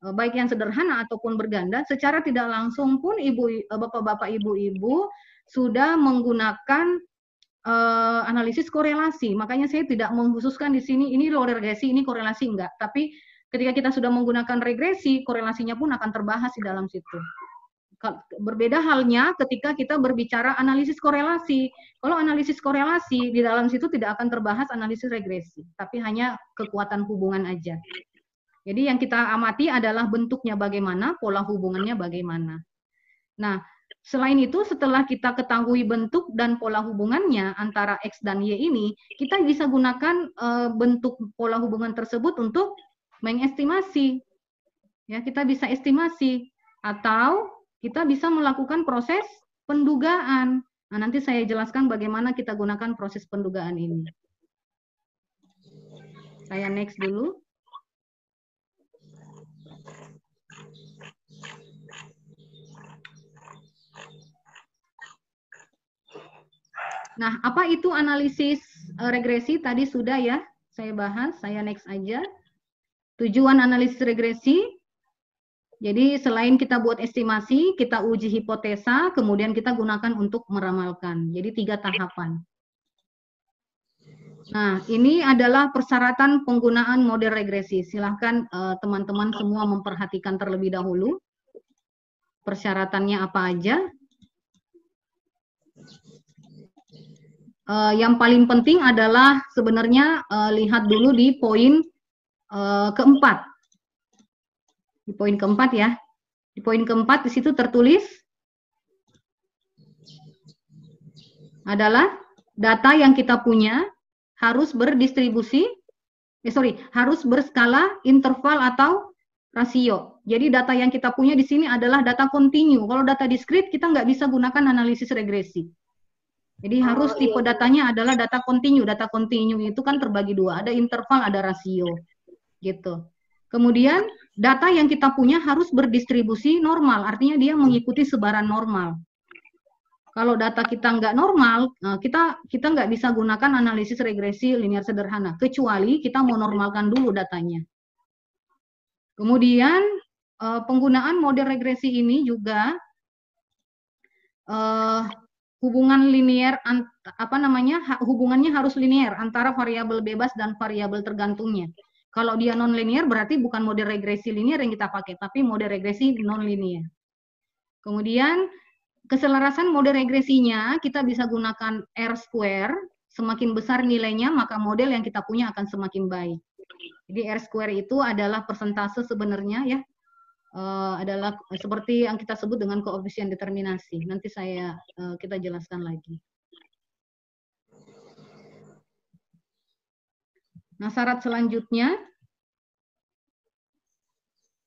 [SPEAKER 4] baik yang sederhana ataupun berganda, secara tidak langsung pun Bapak-Bapak Ibu-Ibu sudah menggunakan analisis korelasi. Makanya saya tidak mengkhususkan di sini, ini loh regresi, ini korelasi enggak. Tapi ketika kita sudah menggunakan regresi, korelasinya pun akan terbahas di dalam situ. Berbeda halnya ketika kita berbicara analisis korelasi. Kalau analisis korelasi, di dalam situ tidak akan terbahas analisis regresi, tapi hanya kekuatan hubungan aja. Jadi yang kita amati adalah bentuknya bagaimana, pola hubungannya bagaimana. Nah, selain itu setelah kita ketahui bentuk dan pola hubungannya antara X dan Y ini, kita bisa gunakan bentuk pola hubungan tersebut untuk mengestimasi. Ya, kita bisa estimasi atau kita bisa melakukan proses pendugaan. Nah, nanti saya jelaskan bagaimana kita gunakan proses pendugaan ini. Saya next dulu. Nah, apa itu analisis regresi? Tadi sudah ya saya bahas, saya next aja. Tujuan analisis regresi, jadi selain kita buat estimasi, kita uji hipotesa, kemudian kita gunakan untuk meramalkan. Jadi 3 tahapan. Nah, ini adalah persyaratan penggunaan model regresi. Silahkan teman-teman semua memperhatikan terlebih dahulu. Persyaratannya apa aja? yang paling penting adalah sebenarnya lihat dulu di poin keempat. Di poin keempat ya. Di poin keempat di situ tertulis adalah data yang kita punya harus harus berskala interval atau rasio. Jadi data yang kita punya di sini adalah data kontinu. Kalau data diskrit kita nggak bisa gunakan analisis regresi. Jadi harus tipe datanya adalah data kontinu. Data kontinu itu kan terbagi dua, ada interval, ada rasio, gitu. Kemudian data yang kita punya harus berdistribusi normal, artinya dia mengikuti sebaran normal. Kalau data kita nggak normal, kita nggak bisa gunakan analisis regresi linear sederhana, kecuali kita mau normalkan dulu datanya. Kemudian penggunaan model regresi ini juga hubungan linear, hubungannya harus linear antara variabel bebas dan variabel tergantungnya. Kalau dia non linear berarti bukan model regresi linear yang kita pakai, tapi model regresi non linear. Kemudian keselarasan model regresinya kita bisa gunakan R², semakin besar nilainya maka model yang kita punya akan semakin baik. Jadi R² itu adalah persentase sebenarnya ya, adalah seperti yang kita sebut dengan koefisien determinasi. Nanti kita jelaskan lagi. Nah, syarat selanjutnya,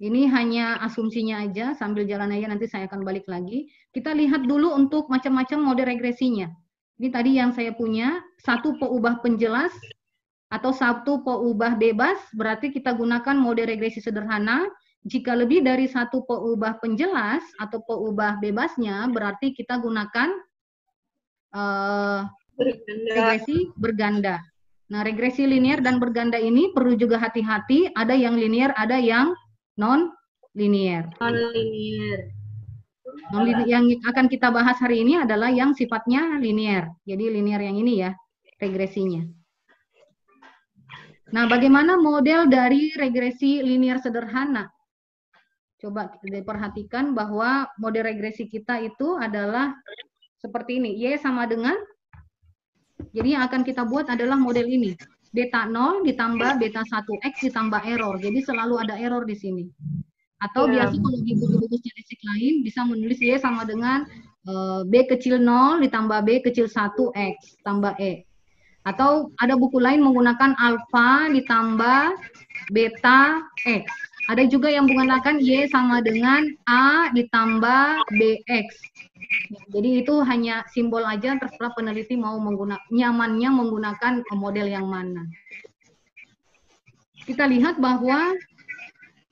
[SPEAKER 4] ini hanya asumsinya aja, sambil jalan aja nanti saya akan balik lagi. Kita lihat dulu untuk macam-macam model regresinya. Ini tadi yang saya punya, satu peubah penjelas atau satu peubah bebas, berarti kita gunakan model regresi sederhana. Jika lebih dari satu peubah penjelas atau peubah bebasnya, berarti kita gunakan regresi berganda. Nah, regresi linear dan berganda ini perlu juga hati-hati, ada yang linear, ada yang non-linear. Yang akan kita bahas hari ini adalah yang sifatnya linear. Jadi linear yang ini ya, regresinya. Nah, bagaimana model dari regresi linear sederhana? Coba diperhatikan bahwa model regresi kita itu adalah seperti ini. Y sama dengan, jadi yang akan kita buat adalah model ini. Beta 0 ditambah beta 1X ditambah error. Jadi selalu ada error di sini. Atau biasa kalau di buku-buku statistik lain bisa menulis Y sama dengan B kecil 0 ditambah B kecil 1X tambah E. Atau ada buku lain menggunakan alfa ditambah beta X. Ada juga yang menggunakan Y sama dengan A ditambah BX. Jadi itu hanya simbol aja, terserah peneliti mau nyamannya menggunakan model yang mana. Kita lihat bahwa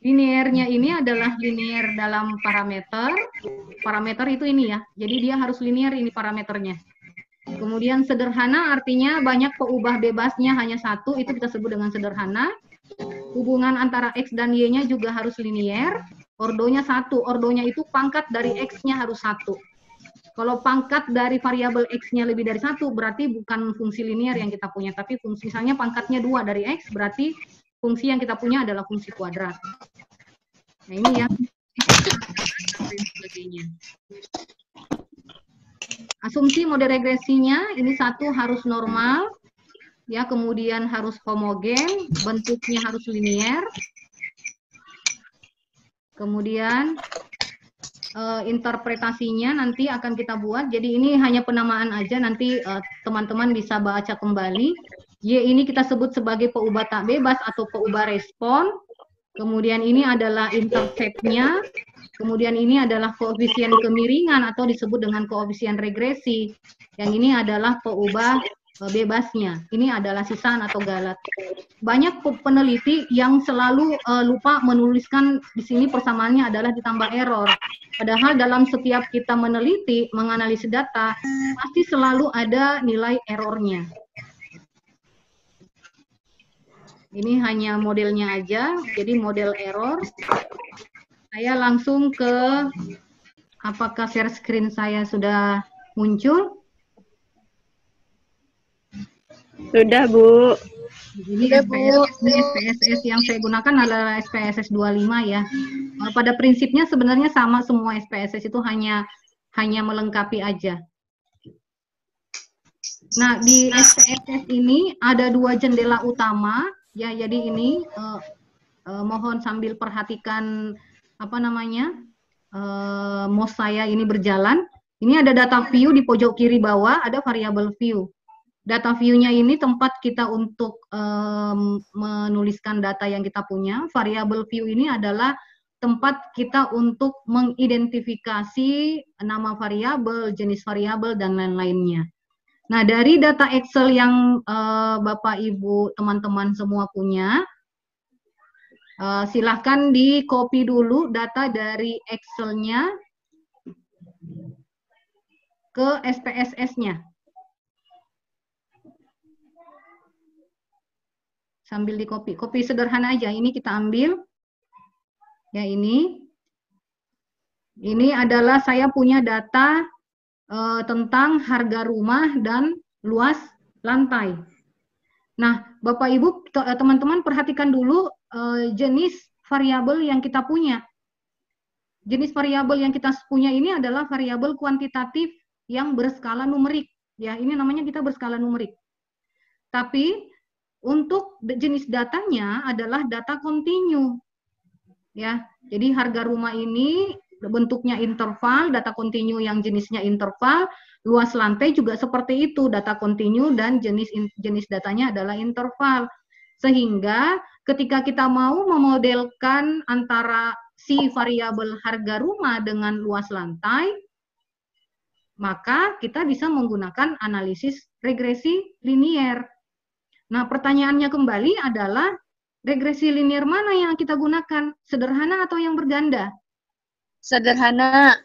[SPEAKER 4] linearnya ini adalah linear dalam parameter. Parameter itu ini ya, jadi dia harus linear ini parameternya. Kemudian sederhana artinya banyak peubah bebasnya hanya satu, itu kita sebut dengan sederhana. Hubungan antara X dan Y-nya juga harus linear. Ordonya satu, ordonya itu pangkat dari X-nya harus satu. Kalau pangkat dari variabel X-nya lebih dari satu, berarti bukan fungsi linear yang kita punya, tapi fungsi, misalnya pangkatnya 2 dari X, berarti fungsi yang kita punya adalah fungsi kuadrat. Nah ini ya, asumsi model regresinya, ini satu harus normal, ya, kemudian harus homogen, bentuknya harus linear, kemudian interpretasinya nanti akan kita buat. Jadi ini hanya penamaan aja, nanti teman-teman bisa baca kembali. Y ini kita sebut sebagai peubah tak bebas atau peubah respon. Kemudian ini adalah interceptnya. Kemudian ini adalah koefisien kemiringan atau disebut dengan koefisien regresi. Yang ini adalah peubah bebasnya. Ini adalah sisaan atau galat. Banyak peneliti yang selalu lupa menuliskan di sini persamaannya adalah ditambah error. Padahal dalam setiap kita meneliti, menganalisis data, pasti selalu ada nilai errornya. Ini hanya modelnya aja, jadi model error. Saya langsung ke, apakah share screen saya sudah muncul?
[SPEAKER 5] Sudah, Bu.
[SPEAKER 4] Ini SPSS yang saya gunakan adalah SPSS 25 ya. Pada prinsipnya sebenarnya sama semua SPSS, itu hanya melengkapi aja. Nah, di SPSS ini ada 2 jendela utama, ya. Jadi ini mohon sambil perhatikan apa namanya mouse saya ini berjalan. Ini ada data view di pojok kiri bawah, ada variable view. Data view-nya ini tempat kita untuk menuliskan data yang kita punya. Variable view ini adalah tempat kita untuk mengidentifikasi nama variabel, jenis variabel, dan lain-lainnya. Nah, dari data Excel yang Bapak, Ibu, teman-teman semua punya, silahkan di-copy dulu data dari Excel-nya ke SPSS-nya. Sambil di-copy. Copy sederhana aja, ini kita ambil. Ya, ini adalah saya punya data tentang harga rumah dan luas lantai. Nah, Bapak Ibu, teman-teman perhatikan dulu jenis variabel yang kita punya. Jenis variabel yang kita punya ini adalah variabel kuantitatif yang berskala numerik. Ya, ini namanya kita berskala numerik. Tapi untuk jenis datanya adalah data kontinu. Ya, jadi harga rumah ini bentuknya interval, data kontinu yang jenisnya interval, luas lantai juga seperti itu, data kontinu dan jenis datanya adalah interval. Sehingga ketika kita mau memodelkan antara si variabel harga rumah dengan luas lantai, maka kita bisa menggunakan analisis regresi linier. Nah, pertanyaannya kembali adalah regresi linier mana yang kita gunakan? Sederhana atau yang berganda?
[SPEAKER 3] Sederhana.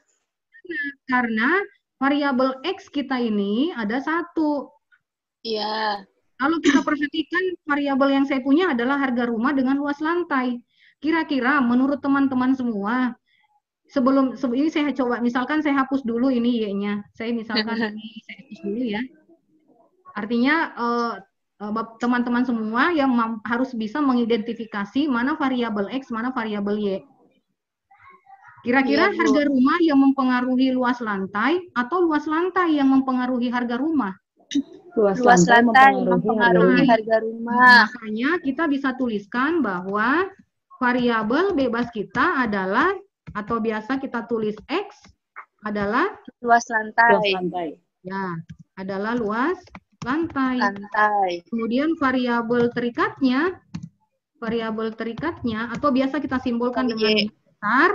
[SPEAKER 4] Karena variabel X kita ini ada 1.
[SPEAKER 3] Iya.
[SPEAKER 4] Kalau kita perhatikan variabel yang saya punya adalah harga rumah dengan luas lantai. Kira-kira menurut teman-teman semua, sebelum ini saya coba, misalkan saya hapus dulu ini Y-nya. Saya misalkan ini saya hapus dulu ya. Artinya teman-teman semua yang harus bisa mengidentifikasi mana variabel X, mana variabel Y. Kira-kira harga rumah yang mempengaruhi luas lantai atau luas lantai yang mempengaruhi harga rumah?
[SPEAKER 3] Luas lantai mempengaruhi harga rumah.
[SPEAKER 4] Makanya kita bisa tuliskan bahwa variabel bebas kita adalah, atau biasa kita tulis X, adalah
[SPEAKER 3] luas lantai.
[SPEAKER 7] Luas lantai.
[SPEAKER 4] Ya, adalah luas lantai. Kemudian variabel terikatnya atau biasa kita simbolkan dengan besar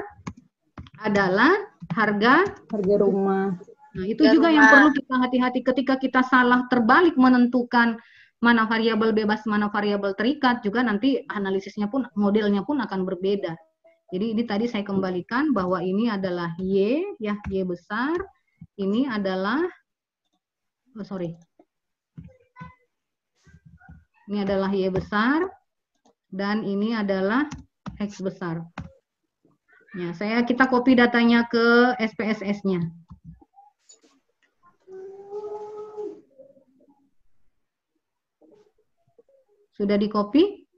[SPEAKER 4] adalah harga
[SPEAKER 7] rumah.
[SPEAKER 4] Nah, itu juga yang perlu kita hati-hati ketika kita salah terbalik menentukan mana variabel bebas, mana variabel terikat, juga nanti analisisnya pun, modelnya pun akan berbeda. Jadi ini tadi saya kembalikan bahwa ini adalah Y, ya, Y besar. Ini adalah, ini adalah Y besar, dan ini adalah X besar. Ya, kita copy datanya ke SPSS-nya. Sudah di-copy?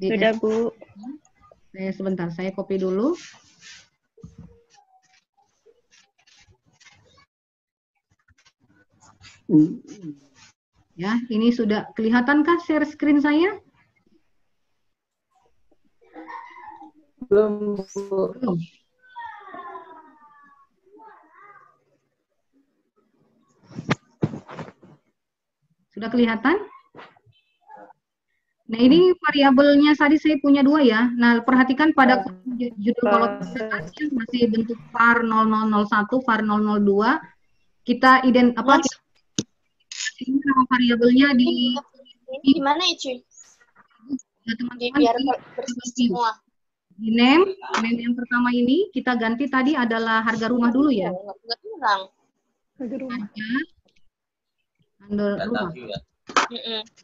[SPEAKER 5] Sudah, Bu.
[SPEAKER 4] Sebentar, saya copy dulu. Ya, ini sudah kelihatankah share screen saya?
[SPEAKER 7] Belum.
[SPEAKER 4] Sudah kelihatan? Nah, ini variabelnya tadi saya punya 2 ya. Nah, perhatikan pada judul kolom masih bentuk var 0001, var 002. Kita ini nama variabelnya di
[SPEAKER 3] gimana ya, cuy?
[SPEAKER 4] Teman-teman
[SPEAKER 3] biar bersih semua.
[SPEAKER 4] Di name yang pertama ini kita ganti tadi adalah harga rumah dulu ya.
[SPEAKER 3] Enggak kurang.
[SPEAKER 7] Harga rumah.
[SPEAKER 4] Rumah.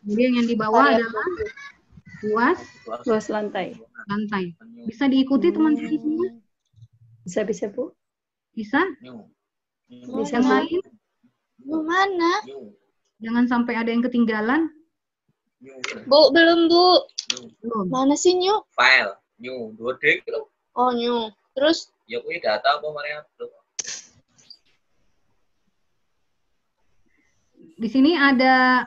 [SPEAKER 4] Kemudian yang di bawah adalah luas
[SPEAKER 7] lantai.
[SPEAKER 4] Bisa diikuti teman-teman semua?
[SPEAKER 7] Bisa Bu.
[SPEAKER 4] Bisa?
[SPEAKER 3] Bisa
[SPEAKER 4] Yang lain?
[SPEAKER 3] Mana?
[SPEAKER 4] Jangan sampai ada yang ketinggalan.
[SPEAKER 3] Bu, belum, Bu.
[SPEAKER 4] Belum.
[SPEAKER 3] Mana sih, New?
[SPEAKER 6] File, new, 2D gitu.
[SPEAKER 3] Oh, New. Terus?
[SPEAKER 6] Ya kuwi data apa variabel?
[SPEAKER 4] di sini ada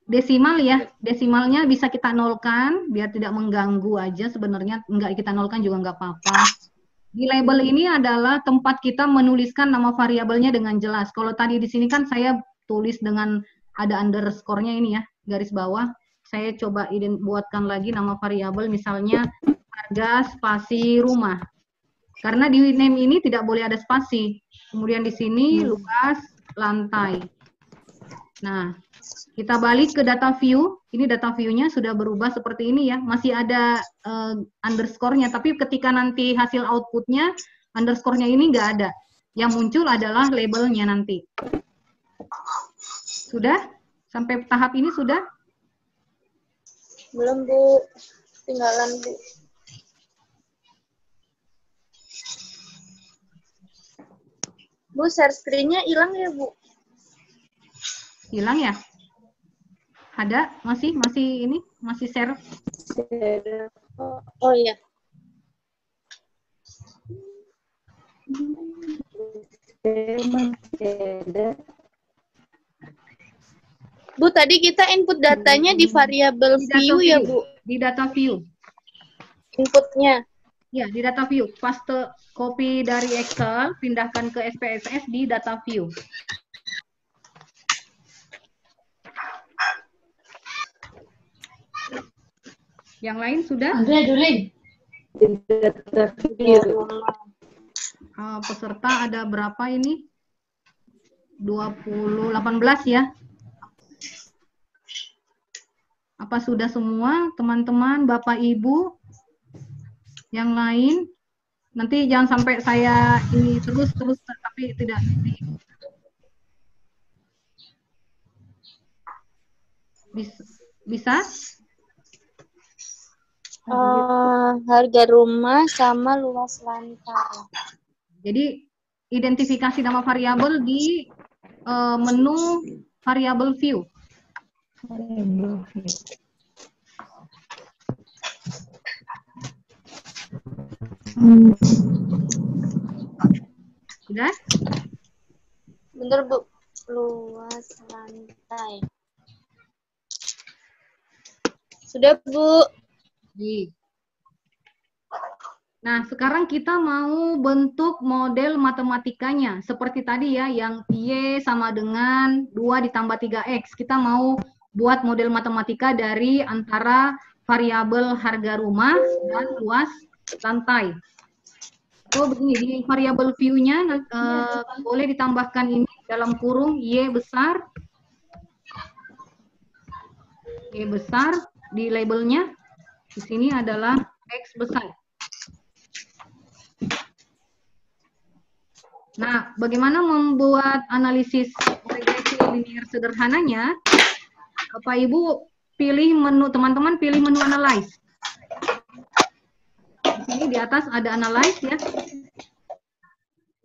[SPEAKER 4] desimal ya. Desimalnya bisa kita nolkan biar tidak mengganggu aja sebenarnya. Enggak kita nolkan juga nggak apa-apa. Di label ini adalah tempat kita menuliskan nama variabelnya dengan jelas. Kalau tadi di sini kan saya tulis dengan ada underscore-nya ini ya, garis bawah. Saya coba buatkan lagi nama variabel misalnya harga spasi rumah. Karena di name ini tidak boleh ada spasi. Kemudian di sini luas lantai. Nah, kita balik ke data view. Ini data view-nya sudah berubah seperti ini ya. Masih ada underscore-nya, tapi ketika nanti hasil output-nya, underscore-nya ini nggak ada. Yang muncul adalah labelnya nanti. Sudah? Sampai tahap ini sudah?
[SPEAKER 3] Belum, Bu. Tinggalan, Bu. Bu, share screen-nya hilang ya, Bu?
[SPEAKER 4] Hilang ya? Ada? Masih ini? Masih share?
[SPEAKER 3] Oh iya. Bu, tadi kita input datanya di variabel view ya, Bu?
[SPEAKER 4] Di data view.
[SPEAKER 3] Inputnya?
[SPEAKER 4] Ya, di data view. Paste copy dari Excel, pindahkan ke SPSS di data view. Yang lain sudah? Peserta ada berapa ini? 18 ya. Apa sudah semua teman-teman, Bapak Ibu? Yang lain? Nanti jangan sampai saya ini terus tapi tidak bisa?
[SPEAKER 3] Harga rumah sama luas lantai.
[SPEAKER 4] Jadi identifikasi nama variabel di menu variabel view. Sudah?
[SPEAKER 3] Bentar, Bu. Luas lantai. Sudah, Bu.
[SPEAKER 4] Nah, sekarang kita mau bentuk model matematikanya. Seperti tadi ya, yang Y sama dengan 2 ditambah 3X. Kita mau buat model matematika dari antara variabel harga rumah dan luas lantai. So, begini, di variabel view-nya boleh ditambahkan ini dalam kurung Y besar. Y besar di labelnya. Di sini adalah X besar. Nah, bagaimana membuat analisis regresi linear sederhananya? Bapak Ibu pilih menu, teman-teman pilih menu analyze. Di sini di atas ada analyze ya.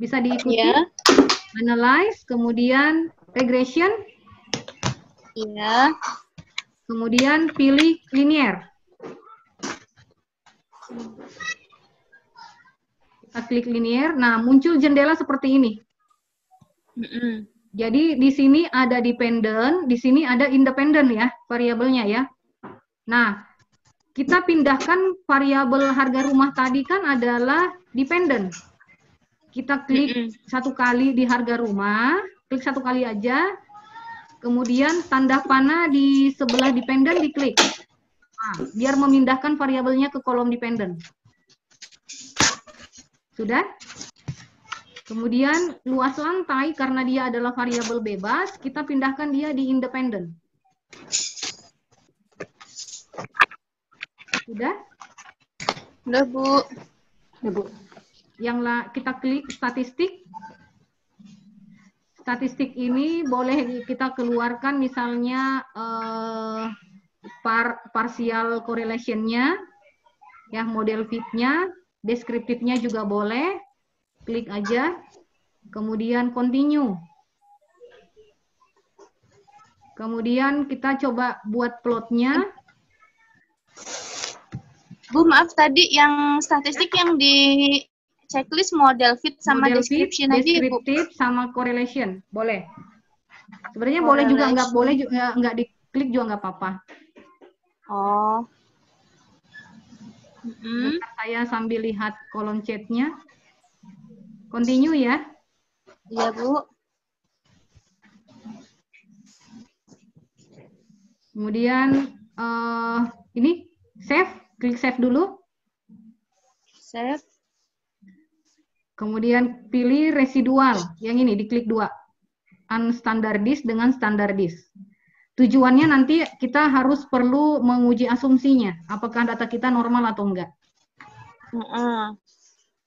[SPEAKER 4] Bisa diikuti.
[SPEAKER 3] Ya.
[SPEAKER 4] Analyze, kemudian regression.
[SPEAKER 3] Iya.
[SPEAKER 4] Kemudian pilih linear. Kita klik linear. Nah, muncul jendela seperti ini. Jadi di sini ada dependent, di sini ada independent ya, variabelnya ya. Nah, kita pindahkan variabel harga rumah tadi kan adalah dependent. Kita klik satu kali di harga rumah, klik satu kali aja. Kemudian tanda panah di sebelah dependent diklik. Nah, biar memindahkan variabelnya ke kolom dependent. Sudah? Kemudian luas lantai karena dia adalah variabel bebas, kita pindahkan dia di independent. Sudah?
[SPEAKER 3] Udah, Bu.
[SPEAKER 4] Yang kita klik statistik. Statistik ini boleh kita keluarkan misalnya partial correlation-nya, ya, model fit-nya, deskriptifnya juga boleh. Klik aja, kemudian continue. Kemudian kita coba buat plotnya.
[SPEAKER 3] Bu, maaf tadi yang statistik yang di checklist model fit sama
[SPEAKER 4] Model
[SPEAKER 3] description
[SPEAKER 4] fit,
[SPEAKER 3] aja ya, Bu.
[SPEAKER 4] descriptive sama correlation, boleh. Sebenarnya boleh juga, nggak
[SPEAKER 3] Correlation.
[SPEAKER 4] boleh juga, nggak diklik juga nggak apa-apa.
[SPEAKER 3] Oh.
[SPEAKER 4] Bentar, saya sambil lihat kolom chatnya. Continue ya.
[SPEAKER 3] Iya, Bu.
[SPEAKER 4] Kemudian ini save, klik save dulu.
[SPEAKER 3] Save.
[SPEAKER 4] Kemudian pilih residual, yang ini diklik 2. Unstandardized dengan standardized. Tujuannya nanti kita harus perlu menguji asumsinya, apakah data kita normal atau enggak.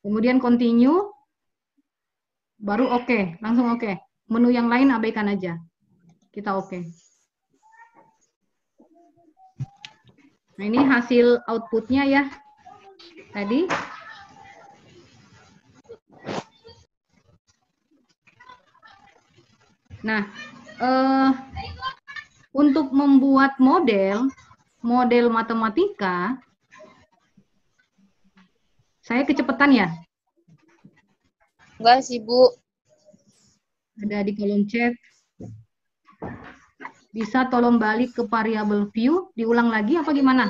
[SPEAKER 4] Kemudian continue, baru oke, langsung oke. Menu yang lain abaikan aja. Kita oke. Nah, ini hasil outputnya ya. Tadi. Nah, untuk membuat model matematika, saya kecepatan ya?
[SPEAKER 3] Enggak sih, Bu.
[SPEAKER 4] Ada di kolom chat. Bisa tolong balik ke variable view, diulang lagi apa gimana?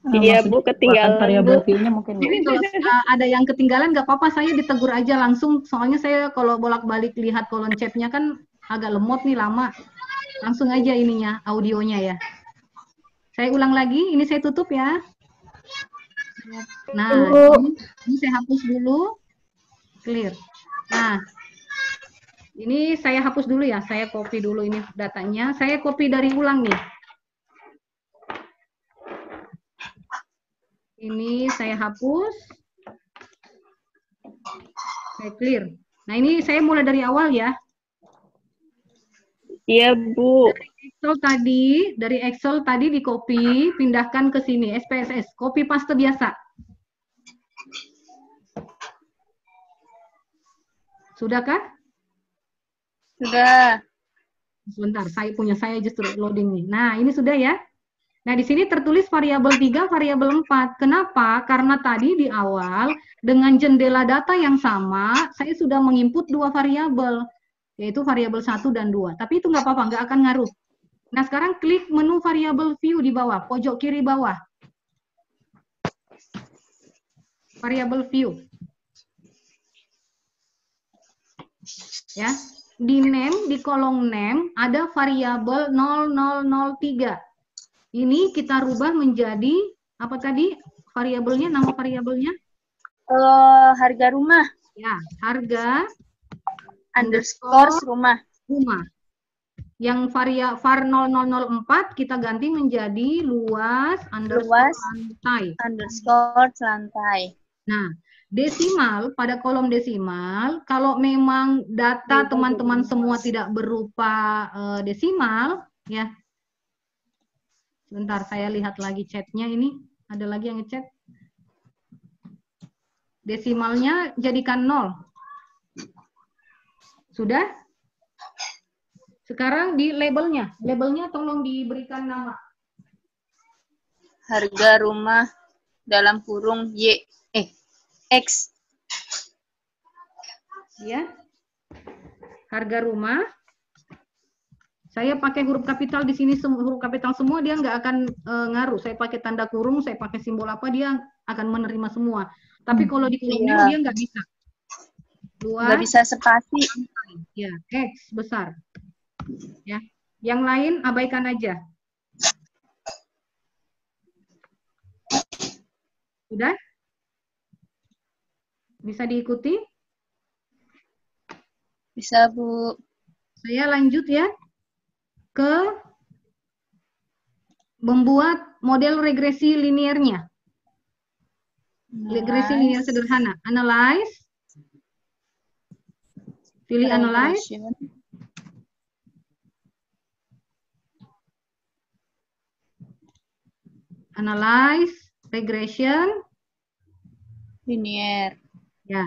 [SPEAKER 5] Iya, Bu, ketinggalan,
[SPEAKER 7] variabel
[SPEAKER 5] Bu.
[SPEAKER 7] view-nya mungkin.
[SPEAKER 4] Ini kalau ada yang ketinggalan nggak apa-apa, saya ditegur aja langsung. Soalnya saya kalau bolak-balik lihat kolom chatnya kan agak lemot nih, lama. Langsung aja ininya, audionya ya. Saya ulang lagi, ini saya tutup ya. Nah, ini saya hapus dulu. Clear. Nah, ini saya hapus dulu ya, saya copy dulu ini datanya. Saya copy dari ulang nih. Ini saya hapus. Saya clear. Nah, ini saya mulai dari awal ya.
[SPEAKER 5] Iya, Bu.
[SPEAKER 4] Dari Excel tadi di copy, pindahkan ke sini, SPSS, copy paste biasa. Sudah kan?
[SPEAKER 3] Sudah.
[SPEAKER 4] Sebentar, saya justru loading nih. Nah, ini sudah ya. Nah, di sini tertulis variabel 3, variabel 4. Kenapa? Karena tadi di awal dengan jendela data yang sama, saya sudah menginput 2 variabel, yaitu variabel 1 dan 2. Tapi itu nggak apa-apa, nggak akan ngaruh. Nah, sekarang klik menu variabel view di bawah, pojok kiri bawah. Variabel view. Ya, di name, di kolom name ada variabel 0003. Ini kita rubah menjadi apa tadi? Variabelnya, nama variabelnya?
[SPEAKER 3] Harga rumah.
[SPEAKER 4] Ya, harga
[SPEAKER 3] Underscore rumah.
[SPEAKER 4] Yang var 0004 kita ganti menjadi luas underscore lantai.
[SPEAKER 3] Underscore lantai.
[SPEAKER 4] Nah, desimal, pada kolom desimal, kalau memang data teman-teman semua tidak berupa desimal, ya. Sebentar, saya lihat lagi chatnya ini. Ada lagi yang ngechat. Desimalnya jadikan 0. Sudah? Sekarang di labelnya. Labelnya tolong diberikan nama.
[SPEAKER 3] Harga rumah dalam kurung X.
[SPEAKER 4] Ya. Harga rumah. Saya pakai huruf kapital di sini, huruf kapital semua, dia nggak akan ngaruh. Saya pakai tanda kurung, saya pakai simbol apa, dia akan menerima semua. Tapi kalau di kolomnya dia nggak bisa.
[SPEAKER 3] Nggak bisa spasi.
[SPEAKER 4] Ya, X besar. Ya, yang lain abaikan aja. Sudah? Bisa diikuti?
[SPEAKER 3] Bisa, Bu.
[SPEAKER 4] Saya lanjut ya ke membuat model regresi linearnya. Regresi linear sederhana. Analyze. Pilih analyze. Analyze, regression.
[SPEAKER 3] Linear.
[SPEAKER 4] Ya,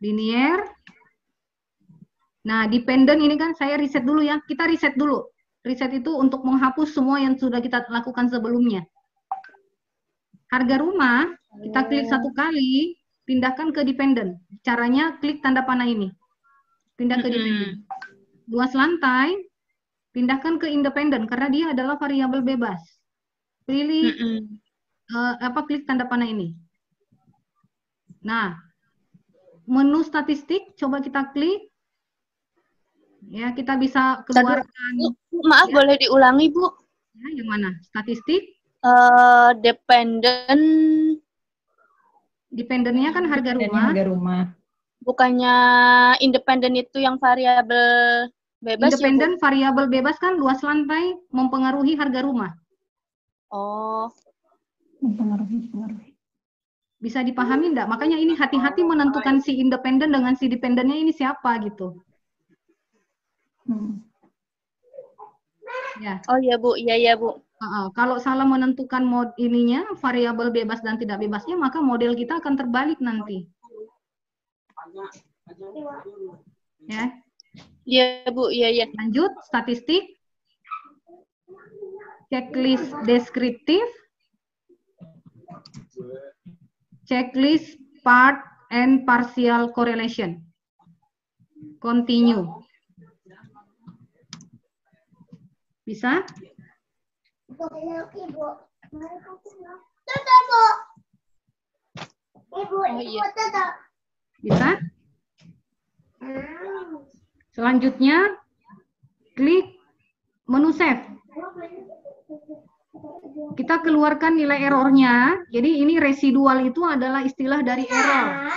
[SPEAKER 4] linear. Nah, dependent ini kan saya reset dulu ya. Kita reset dulu. Reset itu untuk menghapus semua yang sudah kita lakukan sebelumnya. Harga rumah, kita klik 1 kali, pindahkan ke dependent. Caranya klik tanda panah ini. pindah ke dependen. Luas lantai, pindahkan ke independen karena dia adalah variabel bebas. Pilih klik tanda panah ini. Nah, menu statistik coba kita klik. Ya, kita bisa keluarkan.
[SPEAKER 3] Maaf,
[SPEAKER 4] ya.
[SPEAKER 3] Boleh diulangi, Bu?
[SPEAKER 4] Ya, yang mana? Statistik? Dependennya kan harga rumah.
[SPEAKER 3] Bukannya independen itu yang variabel bebas
[SPEAKER 4] Independen
[SPEAKER 3] ya, Bu?
[SPEAKER 4] variabel bebas kan luas lantai mempengaruhi harga rumah.
[SPEAKER 3] Oh.
[SPEAKER 7] Mempengaruhi.
[SPEAKER 4] Bisa dipahami enggak? Makanya ini hati-hati menentukan si independen dengan si dependennya ini siapa gitu. Ya.
[SPEAKER 3] Oh iya, Bu. Iya, Bu.
[SPEAKER 4] Kalau salah menentukan variabel bebas dan tidak bebasnya, maka model kita akan terbalik nanti. Ya.
[SPEAKER 3] Iya, Bu. Iya.
[SPEAKER 4] Lanjut, statistik. Checklist deskriptif. Checklist part and partial correlation. Continue. Bisa?
[SPEAKER 3] Oh iya.
[SPEAKER 4] Bisa? Selanjutnya, klik menu save. Kita keluarkan nilai errornya. Jadi ini residual itu adalah istilah dari error.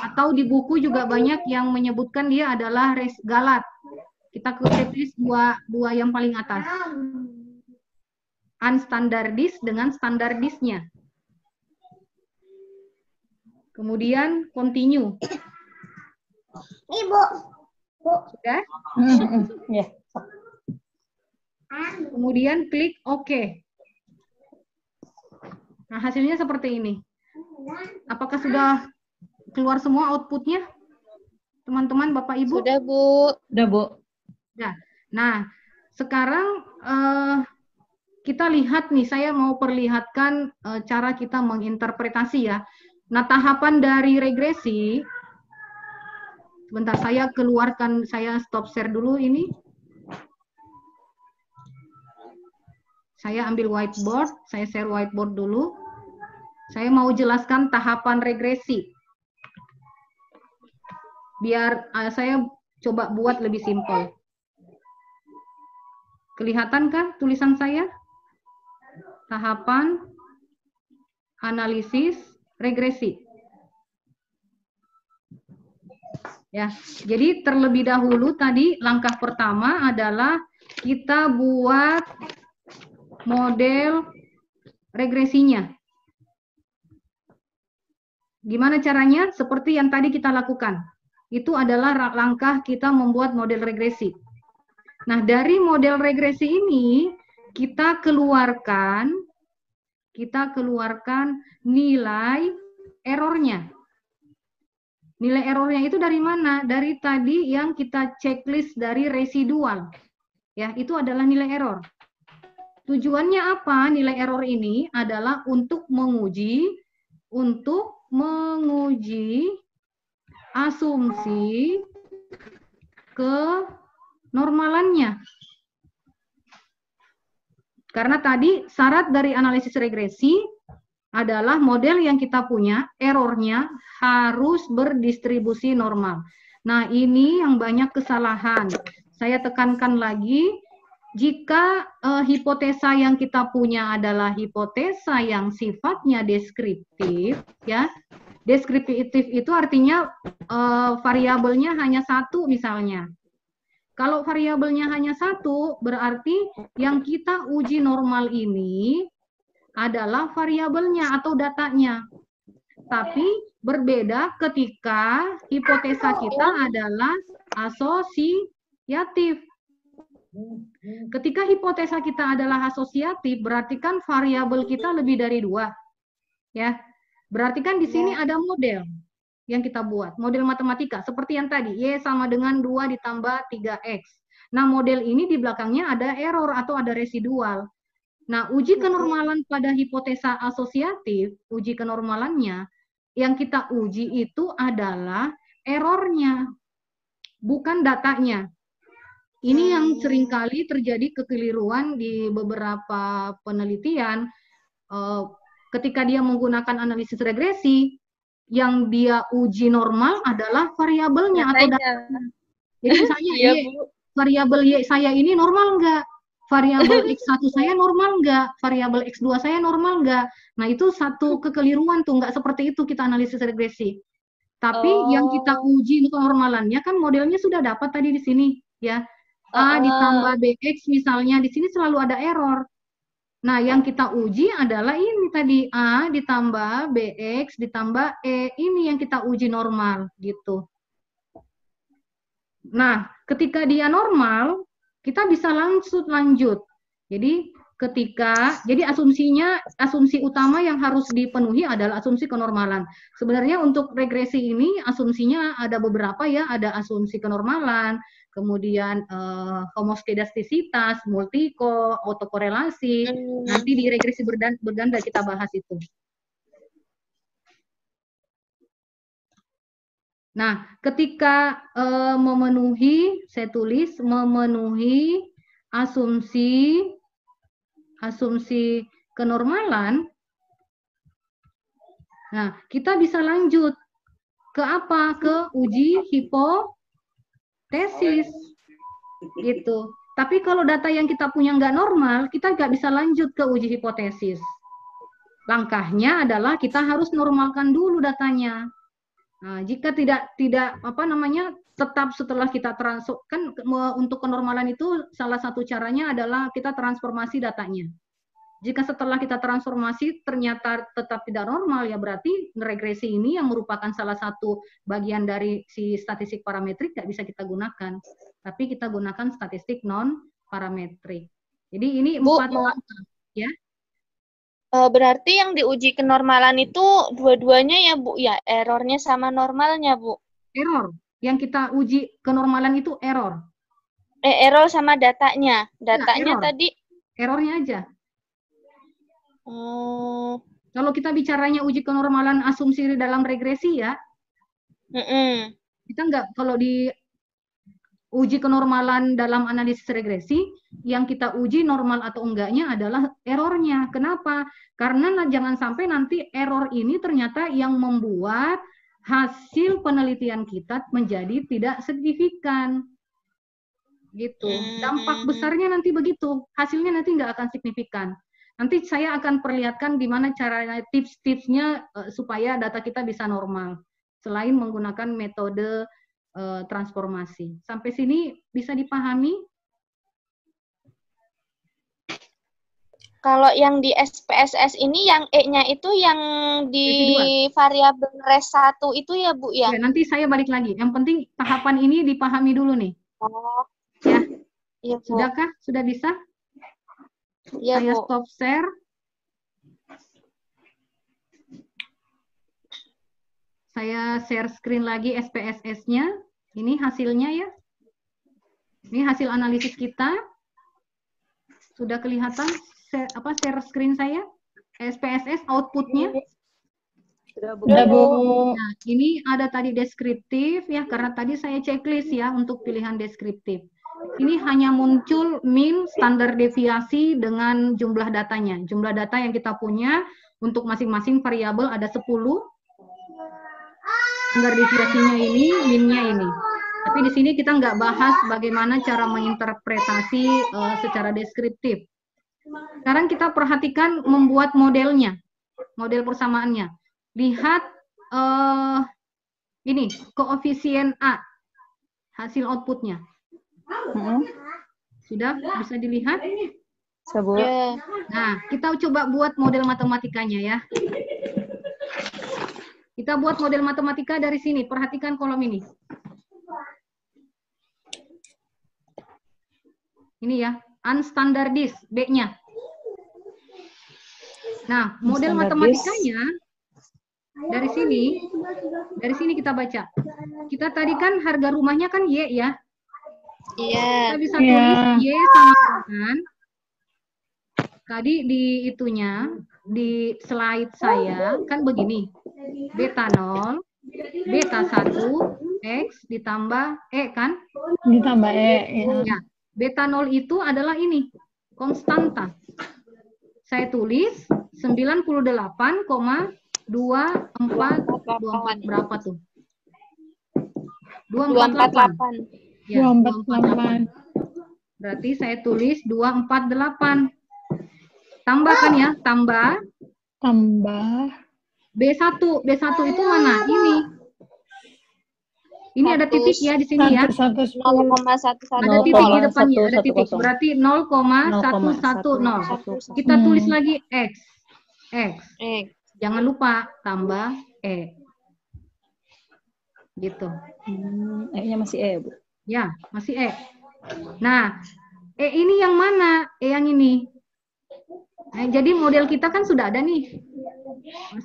[SPEAKER 4] Atau di buku juga banyak yang menyebutkan dia adalah galat. Kita ke checklist dua yang paling atas. Unstandardized dengan standardizednya. Kemudian continue.
[SPEAKER 5] Ibu.
[SPEAKER 4] Sudah?
[SPEAKER 7] Ya.
[SPEAKER 4] Kemudian klik OK. Nah, hasilnya seperti ini. Apakah sudah keluar semua outputnya? Teman-teman, Bapak, Ibu?
[SPEAKER 3] Sudah, Bu.
[SPEAKER 7] Udah, Bu.
[SPEAKER 4] Ya. Nah, sekarang kita lihat nih, saya mau perlihatkan cara kita menginterpretasi ya. Nah, tahapan dari regresi, sebentar saya keluarkan, saya stop share dulu ini. Saya ambil whiteboard, saya share whiteboard dulu. Saya mau jelaskan tahapan regresi. Biar saya coba buat lebih simpel. Kelihatankah tulisan saya? Tahapan analisis regresi. Ya, jadi terlebih dahulu tadi langkah pertama adalah kita buat model regresinya. Gimana caranya? Seperti yang tadi kita lakukan. Itu adalah langkah kita membuat model regresi. Nah, dari model regresi ini kita keluarkan nilai errornya. Nilai errornya itu dari mana? Dari tadi yang kita checklist dari residual. Ya, itu adalah nilai error. Tujuannya apa? Nilai error ini adalah untuk menguji asumsi kenormalannya. Karena tadi syarat dari analisis regresi adalah model yang kita punya, errornya harus berdistribusi normal. Nah, ini yang banyak kesalahan. Saya tekankan lagi, jika hipotesa yang kita punya adalah hipotesa yang sifatnya deskriptif, ya, deskriptif itu artinya variabelnya hanya satu misalnya. Kalau variabelnya hanya satu, berarti yang kita uji normal ini adalah variabelnya atau datanya. Tapi berbeda ketika hipotesa kita adalah asosiatif. Ketika hipotesa kita adalah asosiatif, berarti kan variabel kita lebih dari 2. Ya. Berarti kan di sini ada model yang kita buat, model matematika seperti yang tadi, Y sama dengan 2 ditambah 3X. Nah, model ini di belakangnya ada error atau ada residual. Nah, uji kenormalan pada hipotesa asosiatif, uji kenormalannya yang kita uji itu adalah errornya. bukan datanya. Ini yang seringkali terjadi kekeliruan di beberapa penelitian ketika dia menggunakan analisis regresi, yang dia uji normal adalah variabelnya atau datanya. Jadi misalnya variabel Y saya ini normal enggak? Variabel X1 saya normal enggak? Variabel X2 saya normal enggak? Nah, itu satu kekeliruan tuh, enggak seperti itu kita analisis regresi. Tapi yang kita uji kenormalannya kan modelnya sudah dapat tadi di sini, ya. A ditambah BX misalnya, di sini selalu ada error. Nah, yang kita uji adalah ini tadi, A ditambah BX ditambah E, ini yang kita uji normal, gitu. Nah, ketika dia normal, kita bisa langsung lanjut. Jadi, jadi asumsi utama yang harus dipenuhi adalah asumsi kenormalan. Sebenarnya untuk regresi ini, asumsinya ada beberapa ya, ada asumsi kenormalan, kemudian homoskedastisitas, multiko, autokorelasi. Nanti di regresi berganda kita bahas itu. Nah, ketika memenuhi, saya tulis memenuhi asumsi kenormalan, nah kita bisa lanjut ke apa? Ke uji hipotesis, gitu. Tapi kalau data yang kita punya nggak normal, kita nggak bisa lanjut ke uji hipotesis. Langkahnya adalah kita harus normalkan dulu datanya. Nah, jika tidak tetap setelah kita kan untuk kenormalan itu salah satu caranya adalah kita transformasi datanya. Jika setelah kita transformasi ternyata tetap tidak normal, ya berarti regresi ini yang merupakan salah satu bagian dari si statistik parametrik nggak bisa kita gunakan. Tapi kita gunakan statistik non parametrik. Jadi ini 4 langkah, ya.
[SPEAKER 3] Berarti yang diuji kenormalan itu dua-duanya ya, Bu, ya, errornya sama normalnya, Bu.
[SPEAKER 4] Error. Yang kita uji kenormalan itu error.
[SPEAKER 3] Error sama datanya. Datanya
[SPEAKER 4] error.
[SPEAKER 3] tadi.
[SPEAKER 4] Errornya aja. Kalau kita bicaranya uji kenormalan asumsi dalam regresi ya, kita nggak, kalau di uji kenormalan dalam analisis regresi, yang kita uji normal atau enggaknya adalah errornya. Kenapa? Karena jangan sampai nanti error ini ternyata yang membuat hasil penelitian kita menjadi tidak signifikan. Gitu. Dampak besarnya nanti begitu. Hasilnya nanti nggak akan signifikan. Nanti saya akan perlihatkan gimana caranya, tips-tipsnya supaya data kita bisa normal. Selain menggunakan metode transformasi. Sampai sini bisa dipahami?
[SPEAKER 3] Kalau yang di SPSS ini, yang E-nya itu yang di variabel res 1 itu ya, Bu, ya?
[SPEAKER 4] Ya, nanti saya balik lagi. Yang penting tahapan ini dipahami dulu nih.
[SPEAKER 3] Oh.
[SPEAKER 4] Ya.
[SPEAKER 3] Iya, Bu.
[SPEAKER 4] Sudahkah? Sudah bisa?
[SPEAKER 3] Ya,
[SPEAKER 4] saya
[SPEAKER 3] Bu.
[SPEAKER 4] stop share. Saya share screen lagi SPSS-nya. Ini hasilnya ya. Ini hasil analisis kita. Sudah kelihatan share screen saya? SPSS output-nya.
[SPEAKER 7] Sudah, Bu.
[SPEAKER 4] Nah, ini ada tadi deskriptif ya, karena tadi saya checklist ya untuk pilihan deskriptif. Ini hanya muncul mean, standar deviasi dengan jumlah datanya. Jumlah data yang kita punya untuk masing-masing variabel ada 10. Standar deviasinya ini, mean-nya ini. Tapi di sini kita nggak bahas bagaimana cara menginterpretasi secara deskriptif. Sekarang kita perhatikan membuat modelnya, model persamaannya. Lihat ini, koefisien A, hasil outputnya. Sudah bisa dilihat?
[SPEAKER 3] Ya.
[SPEAKER 4] Nah, kita coba buat model matematikanya ya. Kita buat model matematika dari sini. Perhatikan kolom ini. Ini ya, unstandardized, B-nya. Nah, model matematikanya dari sini kita baca. Kita tadi kan harga rumahnya kan Y ya.
[SPEAKER 3] Iya.
[SPEAKER 4] Kita bisa tulis Y sama dengan tadi di itunya, di slide saya kan begini. Beta 0 Beta 1 X ditambah E kan?
[SPEAKER 8] Ditambah E. Ya.
[SPEAKER 4] Ya, beta 0 itu adalah ini, konstanta. Saya tulis 98,24 berapa tuh? 248.
[SPEAKER 3] 248.
[SPEAKER 4] Ya,
[SPEAKER 8] 248.
[SPEAKER 4] Berarti saya tulis 248. Tambahkan ya, tambah B1. B1 itu mana? Ini ada titik ya di sini ya.
[SPEAKER 8] 110.
[SPEAKER 3] 0,110.
[SPEAKER 4] Ada titik di depannya, ada
[SPEAKER 8] 0,110.
[SPEAKER 4] titik. Berarti 0,110. Kita tulis lagi X. Jangan lupa tambah E. Gitu.
[SPEAKER 8] E-nya masih E, Bu.
[SPEAKER 4] Ya, masih E. Nah, E ini yang mana? E yang ini. Nah, jadi model kita kan sudah ada nih.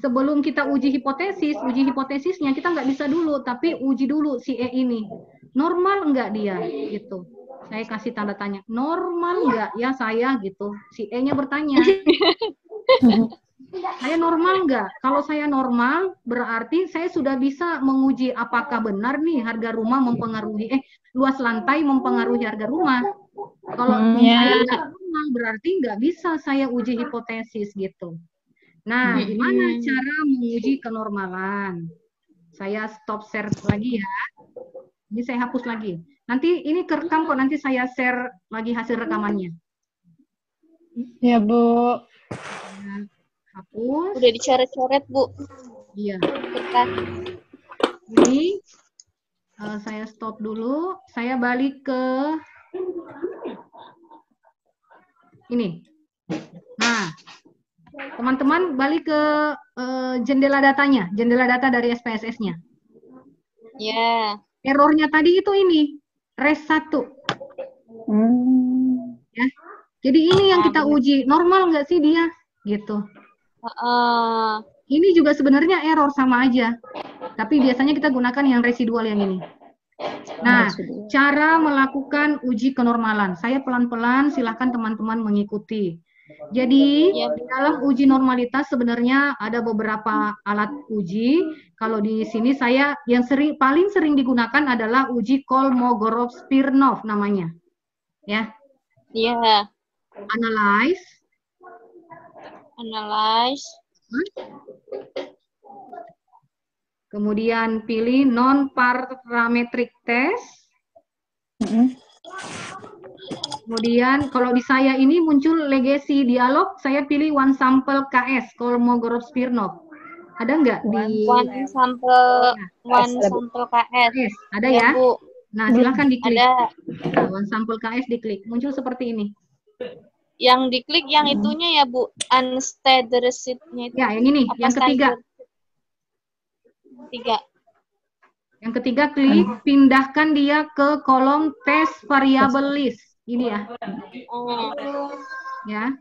[SPEAKER 4] Sebelum kita uji hipotesisnya kita nggak bisa dulu, tapi uji dulu si E ini. Normal nggak dia? Gitu. Saya kasih tanda tanya. Normal nggak ya saya gitu. Si E-nya bertanya. Saya normal nggak? Kalau saya normal, berarti saya sudah bisa menguji apakah benar nih harga rumah mempengaruhi, luas lantai mempengaruhi harga rumah. Kalau saya nggak normal, berarti nggak bisa saya uji hipotesis gitu. Nah, gimana cara menguji kenormalan? Saya stop share lagi ya. Ini saya hapus lagi. Nanti ini kerekam kok, nanti saya share lagi hasil rekamannya.
[SPEAKER 8] Ya, Bu.
[SPEAKER 4] Nah, hapus.
[SPEAKER 3] Udah dicoret-coret, Bu.
[SPEAKER 4] Iya.
[SPEAKER 3] Kertas.
[SPEAKER 4] Ini saya stop dulu. Saya balik ke ini. Nah, teman-teman balik ke jendela datanya, jendela data dari SPSS-nya.
[SPEAKER 3] Ya.
[SPEAKER 4] Errornya tadi itu ini, res 1. Ya. Jadi ini yang kita uji, normal nggak sih dia? Gitu. Ini juga sebenarnya error sama aja. Tapi biasanya kita gunakan yang residual yang ini. Nah, cara melakukan uji kenormalan. Saya pelan-pelan, silahkan teman-teman mengikuti. Jadi, di dalam uji normalitas sebenarnya ada beberapa alat uji. Kalau di sini saya yang paling sering digunakan adalah uji Kolmogorov-Smirnov namanya. Ya.
[SPEAKER 3] Iya. Analyze.
[SPEAKER 4] Kemudian pilih non-parametric test. Kemudian kalau di saya ini muncul legacy dialog, saya pilih one sample KS, Kolmogorov-Smirnov. Ada nggak di
[SPEAKER 3] one sample KS?
[SPEAKER 4] Ada ya?
[SPEAKER 3] Bu.
[SPEAKER 4] Nah, silahkan diklik.
[SPEAKER 3] Ada.
[SPEAKER 4] Nah, one sample KS diklik, muncul seperti ini.
[SPEAKER 3] Yang diklik yang itunya ya, Bu, unstaggered receipt-nya itu.
[SPEAKER 4] Ya, yang ini, yang ketiga. Yang ketiga, klik pindahkan dia ke kolom test variable list. Ini ya. Ya.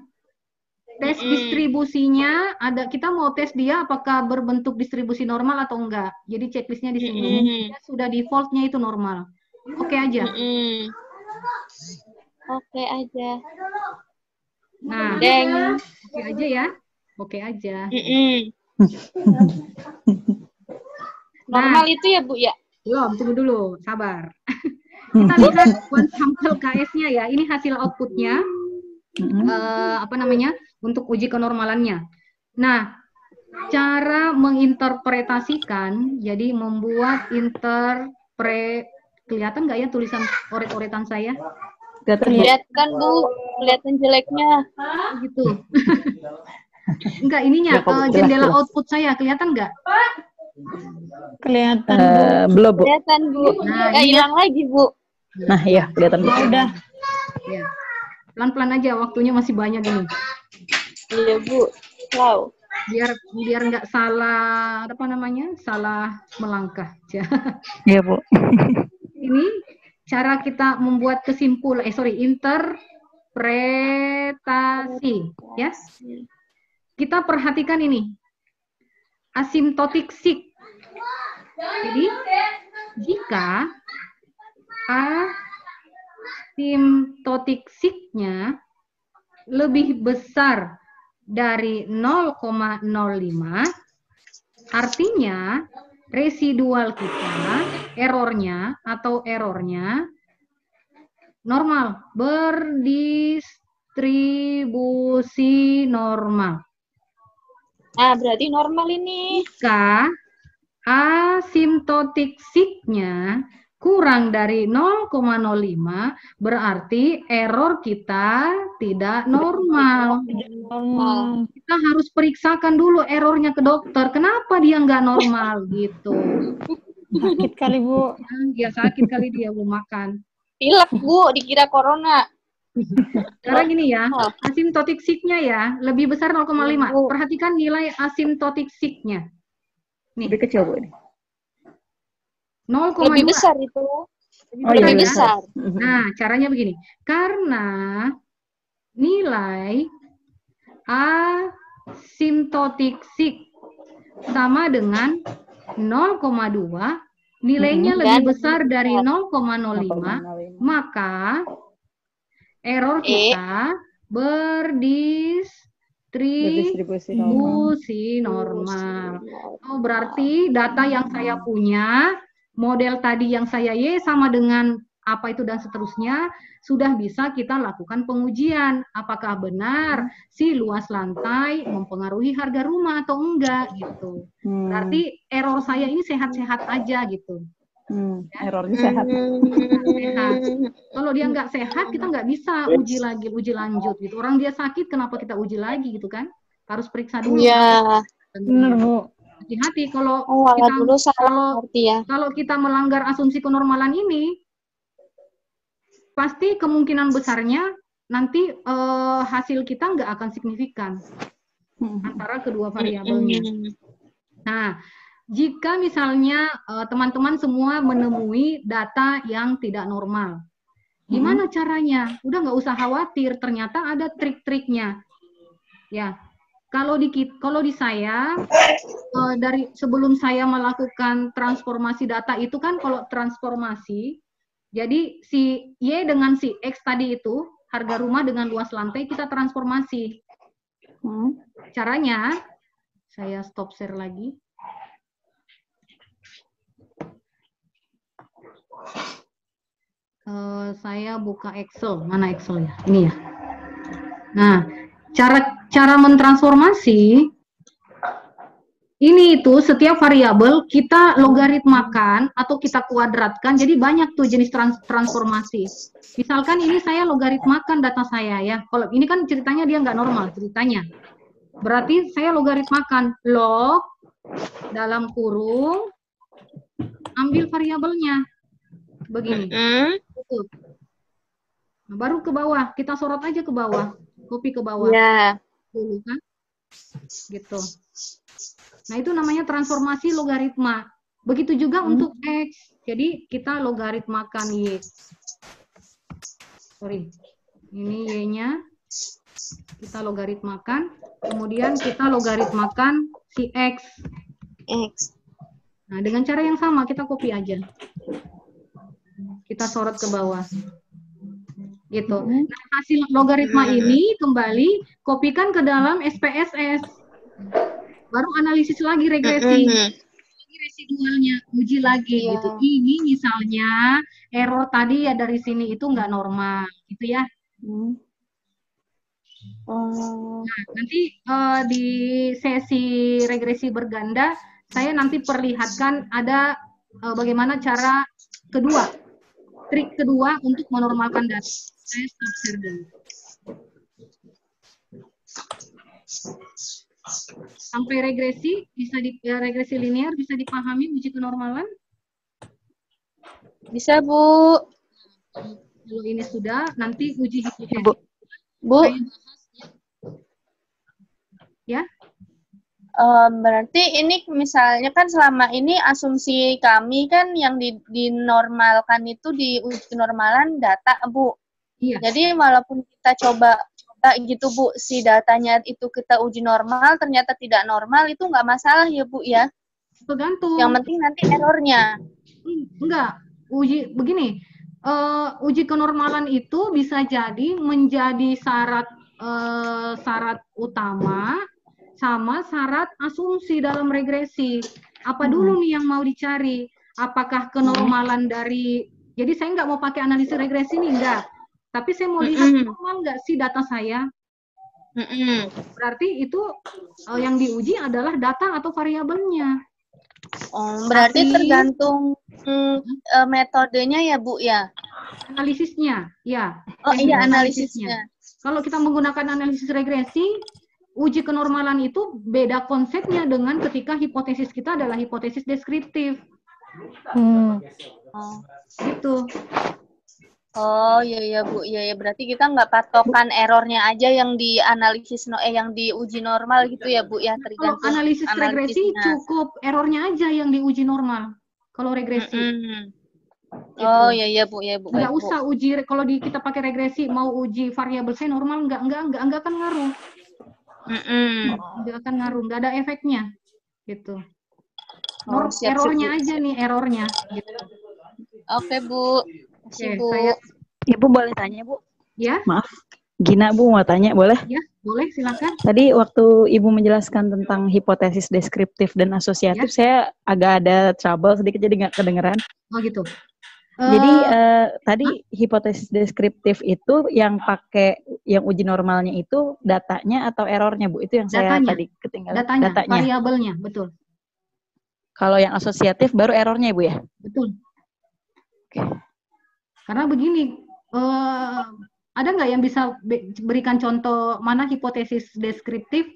[SPEAKER 4] Tes distribusinya ada, kita mau tes dia apakah berbentuk distribusi normal atau enggak. Jadi checklistnya di sini. Dia sudah defaultnya itu normal. Oke aja.
[SPEAKER 3] Oke aja.
[SPEAKER 4] Nah, oke aja ya. Oke aja.
[SPEAKER 3] Normal itu ya, Bu, ya?
[SPEAKER 4] Belum, tunggu dulu, sabar. Kita lihat one sample KS-nya ya. Ini hasil outputnya. Untuk uji kenormalannya. Nah, cara menginterpretasikan, jadi membuat kelihatan nggak ya tulisan oret-oretan saya?
[SPEAKER 3] Kelihatan, Bu. Kelihatan jeleknya.
[SPEAKER 4] Gitu. Enggak, ininya jendela output saya kelihatan nggak?
[SPEAKER 8] Kelihatan, Bu.
[SPEAKER 5] Belum, Bu.
[SPEAKER 3] Kelihatan, Bu.
[SPEAKER 4] Nah,
[SPEAKER 3] hilang lagi, Bu.
[SPEAKER 5] Nah, iya, kelihatan, Bu.
[SPEAKER 8] Udah.
[SPEAKER 4] Ya. Pelan-pelan aja, waktunya masih banyak ini.
[SPEAKER 3] Iya, Bu. Wow.
[SPEAKER 4] Biar nggak salah, salah melangkah.
[SPEAKER 5] Iya, Bu.
[SPEAKER 4] Ini cara kita membuat interpretasi, ya. Kita perhatikan ini. Asymptotic sig. Jadi, jika asymptotic sig-nya lebih besar dari 0,05, artinya residual kita, errornya normal, berdistribusi normal.
[SPEAKER 3] Nah, berarti normal ini.
[SPEAKER 4] Jika asimptotik sigma kurang dari 0,05, berarti error kita tidak normal. Kita harus periksakan dulu errornya ke dokter. Kenapa dia nggak normal gitu?
[SPEAKER 8] Sakit kali, Bu.
[SPEAKER 4] Ya sakit kali dia belum makan.
[SPEAKER 3] Pilek, Bu, dikira corona.
[SPEAKER 4] Sekarang gini ya, asimptotik sigma ya, lebih besar 0,5. Perhatikan nilai asimptotik sigma. Nih.
[SPEAKER 5] Lebih kecil, Bu.
[SPEAKER 4] 0,2.
[SPEAKER 3] Lebih besar itu. Lebih besar.
[SPEAKER 4] Nah, caranya begini. Karena nilai asimptotik sig sama dengan 0,2, nilainya lebih besar dari 0,05, maka error kita berdistribusi normal. Oh, berarti data yang saya punya, model tadi yang saya Y sama dengan apa itu dan seterusnya, sudah bisa kita lakukan pengujian. Apakah benar si luas lantai mempengaruhi harga rumah atau enggak gitu. Berarti error saya ini sehat-sehat aja gitu.
[SPEAKER 5] Ya? Errornya sehat.
[SPEAKER 4] Sehat. Kalau dia nggak sehat, kita nggak bisa uji lagi, uji lanjut gitu. Orang dia sakit, kenapa kita uji lagi gitu kan? Harus periksa dulu.
[SPEAKER 3] Iya.
[SPEAKER 8] Benar, Bu.
[SPEAKER 4] Hati-hati kalau kalau kita melanggar asumsi kenormalan ini, pasti kemungkinan besarnya nanti hasil kita nggak akan signifikan antara kedua variabelnya. Nah, jika misalnya teman-teman semua menemui data yang tidak normal, gimana caranya? Udah nggak usah khawatir, ternyata ada trik-triknya. Ya, kalau di saya dari sebelum saya melakukan transformasi data itu kan kalau transformasi, jadi si Y dengan si X tadi itu harga rumah dengan luas lantai kita transformasi. Caranya, saya stop share lagi. Saya buka Excel, mana Excel ya? Ini ya. Nah, cara mentransformasi ini itu setiap variabel kita logaritmakan atau kita kuadratkan, jadi banyak tuh jenis transformasi. Misalkan ini saya logaritmakan data saya ya. Kalau ini kan ceritanya dia nggak normal ceritanya. Berarti saya logaritmakan log dalam kurung ambil variabelnya. Begini. Nah, baru ke bawah, kita sorot aja ke bawah, copy ke bawah.
[SPEAKER 3] Ya.
[SPEAKER 4] Dulu kan? Gitu. Nah, itu namanya transformasi logaritma. Begitu juga untuk X. Jadi, kita logaritmakan Y. Sorry. Ini Y-nya. Kita logaritmakan. Kemudian kita logaritmakan si X. Nah, dengan cara yang sama, kita copy aja. Kita sorot ke bawah. Gitu. Nah, hasil logaritma ini kembali kopikan ke dalam SPSS. Baru analisis lagi regresi. Residualnya, uji lagi gitu. Ini misalnya error tadi ya dari sini itu nggak normal, gitu ya. Nah, nanti di sesi regresi berganda saya nanti perlihatkan ada bagaimana cara kedua, trik kedua untuk menormalkan data. Saya stop share dulu. Sampai regresi bisa regresi linear bisa dipahami uji kenormalan?
[SPEAKER 3] Bisa, Bu.
[SPEAKER 4] Kalau ini sudah, nanti uji hipotesis.
[SPEAKER 3] Bu.
[SPEAKER 4] Ya.
[SPEAKER 3] Berarti ini misalnya kan selama ini asumsi kami kan yang dinormalkan itu di uji kenormalan data, Bu.
[SPEAKER 4] Iya.
[SPEAKER 3] Jadi walaupun kita coba gitu, Bu, si datanya itu kita uji normal, ternyata tidak normal, itu nggak masalah ya, Bu, ya?
[SPEAKER 4] Tergantung.
[SPEAKER 3] Yang penting nanti errornya.
[SPEAKER 4] Enggak. Begini, uji kenormalan itu bisa jadi menjadi syarat utama sama syarat asumsi dalam regresi. Apa dulu nih yang mau dicari? Apakah kenormalan dari, jadi saya nggak mau pakai analisis regresi nih, enggak. Tapi saya mau lihat normal nggak sih data saya. Berarti itu yang diuji adalah data atau variabelnya.
[SPEAKER 3] Oh, berarti tergantung metodenya ya, Bu, ya?
[SPEAKER 4] Analisisnya, ya.
[SPEAKER 3] Oh iya, analisisnya.
[SPEAKER 4] Kalau kita menggunakan analisis regresi, uji kenormalan itu beda konsepnya dengan ketika hipotesis kita adalah hipotesis deskriptif. Gitu.
[SPEAKER 3] Oh iya Bu, iya berarti kita nggak patokan errornya aja yang dianalisis yang diuji normal gitu ya Bu ya, tergantung.
[SPEAKER 4] Kalau analisis regresi cukup errornya aja yang diuji normal. Kalau regresi. Gitu.
[SPEAKER 3] Oh iya Bu, ya Bu.
[SPEAKER 4] Nggak usah uji, kalau kita pakai regresi mau uji variabel saya normal nggak akan ngaruh. Nggak akan ngaruh, nggak ada efeknya gitu. Errornya aja nih, errornya gitu.
[SPEAKER 3] Oke Bu.
[SPEAKER 4] Oke,
[SPEAKER 3] Bu.
[SPEAKER 5] Ibu boleh tanya Bu?
[SPEAKER 4] Ya.
[SPEAKER 5] Maaf, Gina Bu mau tanya, boleh?
[SPEAKER 4] Ya, boleh, silakan.
[SPEAKER 5] Tadi waktu Ibu menjelaskan tentang hipotesis deskriptif dan asosiatif, saya agak ada trouble sedikit jadi nggak kedengeran.
[SPEAKER 4] Oh gitu.
[SPEAKER 5] Jadi tadi hipotesis deskriptif itu yang pakai yang uji normalnya itu datanya atau errornya Bu? Itu yang saya tadi ketinggalan.
[SPEAKER 4] Datanya. Variabelnya, betul.
[SPEAKER 5] Kalau yang asosiatif baru errornya Bu ya?
[SPEAKER 4] Betul. Karena begini, ada nggak yang bisa berikan contoh mana hipotesis deskriptif,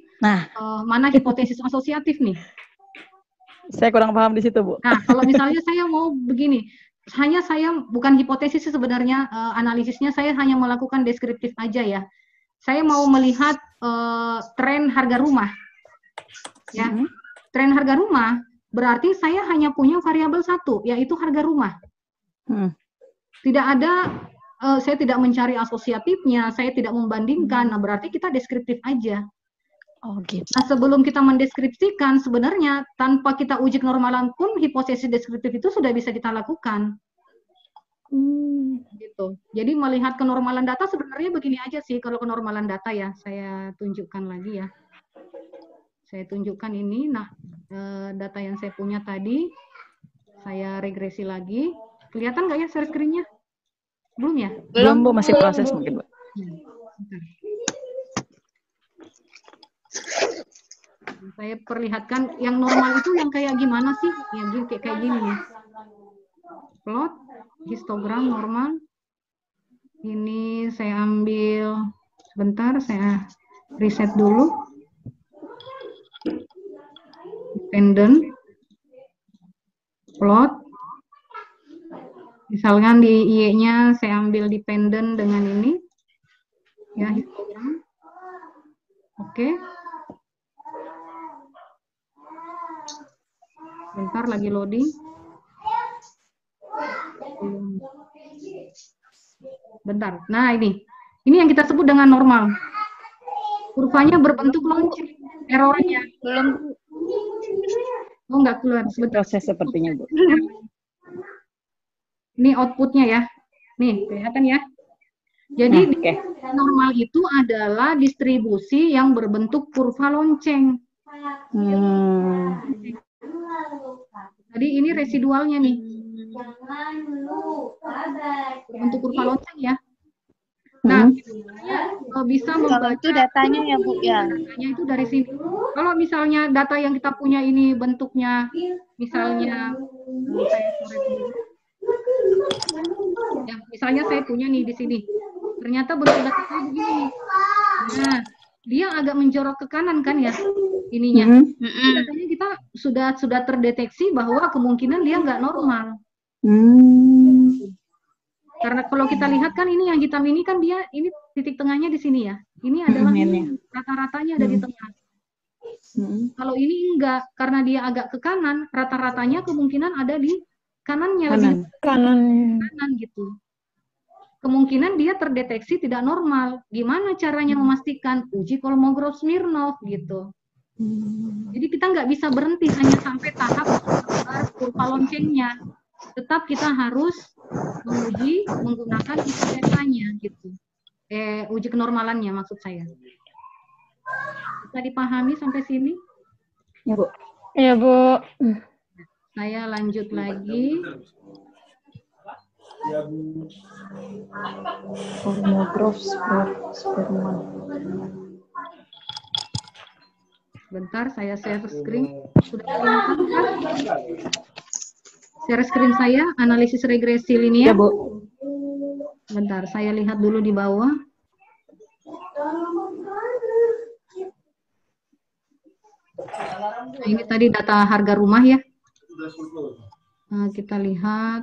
[SPEAKER 4] mana hipotesis asosiatif nih?
[SPEAKER 5] Saya kurang paham di situ Bu.
[SPEAKER 4] Nah, kalau misalnya saya mau begini, hanya saya bukan hipotesis sebenarnya, analisisnya saya hanya melakukan deskriptif aja ya. Saya mau melihat tren harga rumah, ya. Tren harga rumah berarti saya hanya punya variabel satu, yaitu harga rumah. Tidak ada, saya tidak mencari asosiatifnya, saya tidak membandingkan. Nah, berarti kita deskriptif aja.
[SPEAKER 5] Oh gitu.
[SPEAKER 4] Nah, sebelum kita mendeskripsikan, sebenarnya tanpa kita uji kenormalan pun hipotesis deskriptif itu sudah bisa kita lakukan. Gitu. Jadi melihat kenormalan data sebenarnya begini aja sih. Kalau kenormalan data ya, saya tunjukkan lagi ya. Saya tunjukkan ini. Nah, data yang saya punya tadi, saya regresi lagi. Kelihatan nggak ya share screen-nya? Belum ya?
[SPEAKER 5] Belum Bu, masih proses mungkin Bu.
[SPEAKER 4] Saya perlihatkan yang normal itu yang kayak gimana sih? Yang kayak gini nih. Plot, histogram normal. Ini saya ambil, sebentar saya reset dulu. Dependent. Plot. Misalkan di Y-nya saya ambil dependent dengan ini. Ya, histogram. Oke. Bentar lagi loading. Bentar. Nah, ini yang kita sebut dengan normal. Kurvanya berbentuk lonceng. Errornya
[SPEAKER 3] belum.
[SPEAKER 4] Oh, nggak keluar. Sebentar.
[SPEAKER 5] Proses sepertinya Bu.
[SPEAKER 4] Ini outputnya ya. Nih, kelihatan ya. Jadi normal itu adalah distribusi yang berbentuk kurva lonceng. Jadi ini residualnya nih. Bentuk kurva lonceng ya. Nah, bisa membaca
[SPEAKER 3] itu datanya ya Bu ya.
[SPEAKER 4] Datanya itu dari sini. Kalau misalnya data yang kita punya ini bentuknya, misalnya ya, misalnya saya punya nih di sini. Ternyata bentuk data saya begini. Nah, dia agak menjorok ke kanan kan ya ininya. Katanya kita sudah terdeteksi bahwa kemungkinan dia nggak normal. Karena kalau kita lihat kan ini yang hitam ini kan dia ini titik tengahnya di sini ya. Ini adalah rata-ratanya ada di tengah. Kalau ini enggak, karena dia agak ke kanan, rata-ratanya kemungkinan ada di kanannya, kanan gitu. Kemungkinan dia terdeteksi tidak normal. Gimana caranya memastikan? Uji Kolmogorov-Smirnov gitu. Jadi kita nggak bisa berhenti hanya sampai tahap kurva loncengnya. Tetap kita harus menguji menggunakan hipotesanya gitu. Uji kenormalannya maksud saya. Bisa dipahami sampai sini?
[SPEAKER 5] Ya Bu.
[SPEAKER 8] Iya Bu.
[SPEAKER 4] Saya lanjut lagi.
[SPEAKER 5] Hormograph sperma.
[SPEAKER 4] Bentar, saya share screen. Sudah kelihatan kan? Share screen saya, analisis regresi linear.
[SPEAKER 5] Ya, Bu.
[SPEAKER 4] Bentar, saya lihat dulu di bawah. Nah, ini tadi data harga rumah ya. Nah, kita lihat.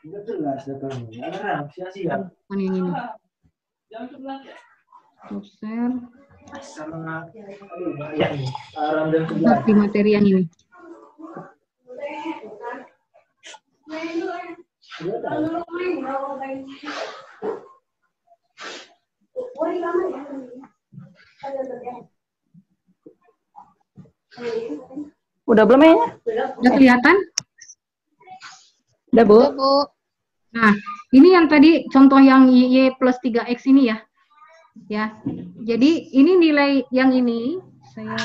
[SPEAKER 4] Yang ini. Stop share. Lihat di materi yang ini.
[SPEAKER 5] Udah belum ya?
[SPEAKER 4] Udah kelihatan?
[SPEAKER 5] Udah, Bu.
[SPEAKER 3] Udah, Bu.
[SPEAKER 4] Nah, ini yang tadi contoh yang Y plus 3X ini ya. Ya. Jadi ini nilai yang ini saya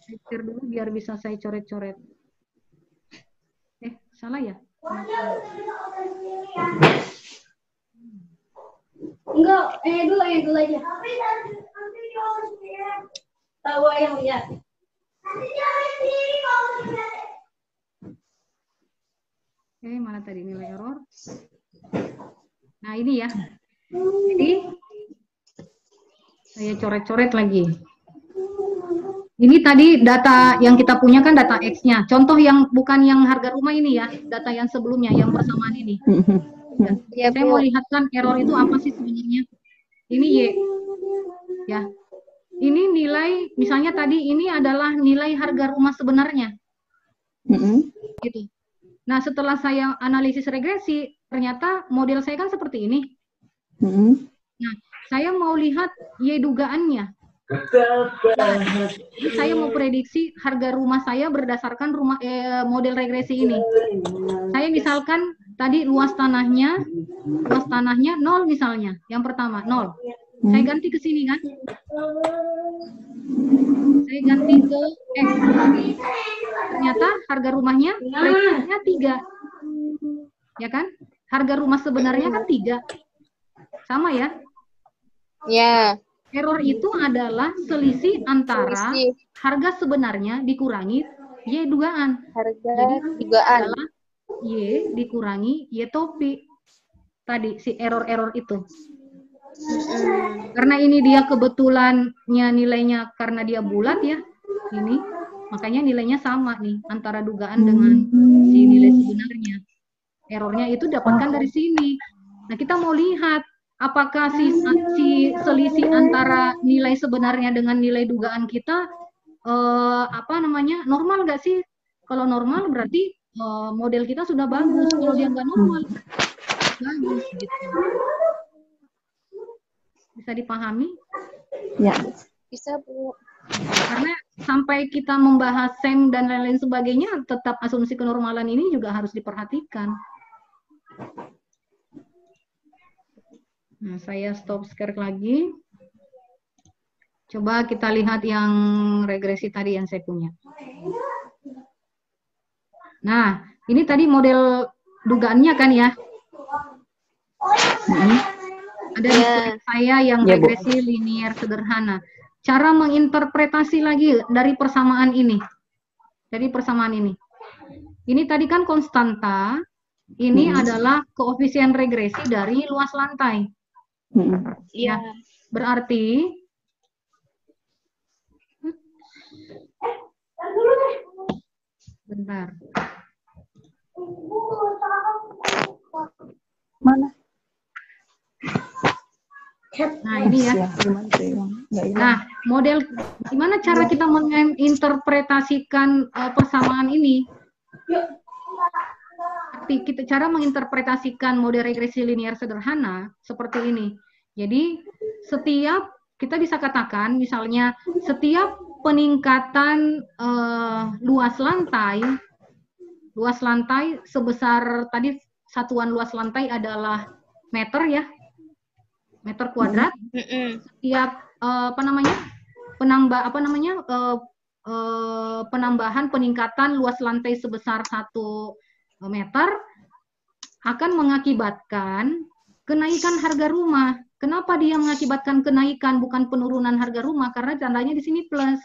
[SPEAKER 4] share dulu biar bisa saya coret-coret. Salah ya?
[SPEAKER 7] Enggak, dulu aja. Tahu yang lihat.
[SPEAKER 4] Oke, mana tadi nilai error? Nah, ini ya. Jadi, saya coret-coret lagi. Ini tadi data yang kita punya kan data X-nya. Contoh yang bukan yang harga rumah ini ya, data yang sebelumnya, yang persamaan ini. Ya, saya mau lihatkan error itu apa sih sebenarnya. Ini Y. Ya. Ini nilai, misalnya tadi ini adalah nilai harga rumah sebenarnya. Gitu. Nah, setelah saya analisis regresi, ternyata model saya kan seperti ini. Nah, saya mau lihat Y dugaannya. Jadi saya mau prediksi harga rumah saya berdasarkan model regresi ini. Saya misalkan tadi luas tanahnya 0 misalnya. Yang pertama 0. Saya ganti ke sini kan. Saya ganti ke X. Ternyata harga rumahnya prediksinya 3. Ya kan? Harga rumah sebenarnya kan 3. Sama ya?
[SPEAKER 3] Ya.
[SPEAKER 4] Error itu adalah selisih antara harga sebenarnya dikurangi Y dugaan.
[SPEAKER 3] Harga dugaan
[SPEAKER 4] adalah Y dikurangi Y topi. Tadi si error-error itu. Karena ini dia kebetulannya nilainya karena dia bulat ya. Ini makanya nilainya sama nih antara dugaan dengan si nilai sebenarnya. Errornya itu dapatkan dari sini. Nah, kita mau lihat apakah si selisih antara nilai sebenarnya dengan nilai dugaan kita normal nggak sih? Kalau normal berarti model kita sudah bagus. Kalau dia nggak normal, bagus gitu. Bisa dipahami?
[SPEAKER 5] Ya.
[SPEAKER 3] Bisa, Bu.
[SPEAKER 4] Karena sampai kita membahas SEM dan lain-lain sebagainya, tetap asumsi kenormalan ini juga harus diperhatikan. Nah, saya stop share lagi. Coba kita lihat yang regresi tadi yang saya punya. Nah, ini tadi model dugaannya kan ya? Ada di slide saya yang regresi linear sederhana. Cara menginterpretasi lagi dari persamaan ini. Dari persamaan ini. Ini tadi kan konstanta. Ini adalah koefisien regresi dari luas lantai. Ya, berarti bentar.
[SPEAKER 5] Mana?
[SPEAKER 4] Nah, ini ya. Nah, model gimana cara kita menginterpretasikan persamaan ini? Cara menginterpretasikan model regresi linear sederhana seperti ini. Jadi, kita bisa katakan misalnya setiap peningkatan luas lantai sebesar tadi satuan luas lantai adalah meter ya. Meter kuadrat. Setiap penambahan peningkatan luas lantai sebesar 1 meter akan mengakibatkan kenaikan harga rumah. Kenapa dia mengakibatkan kenaikan bukan penurunan harga rumah? Karena tandanya di sini plus.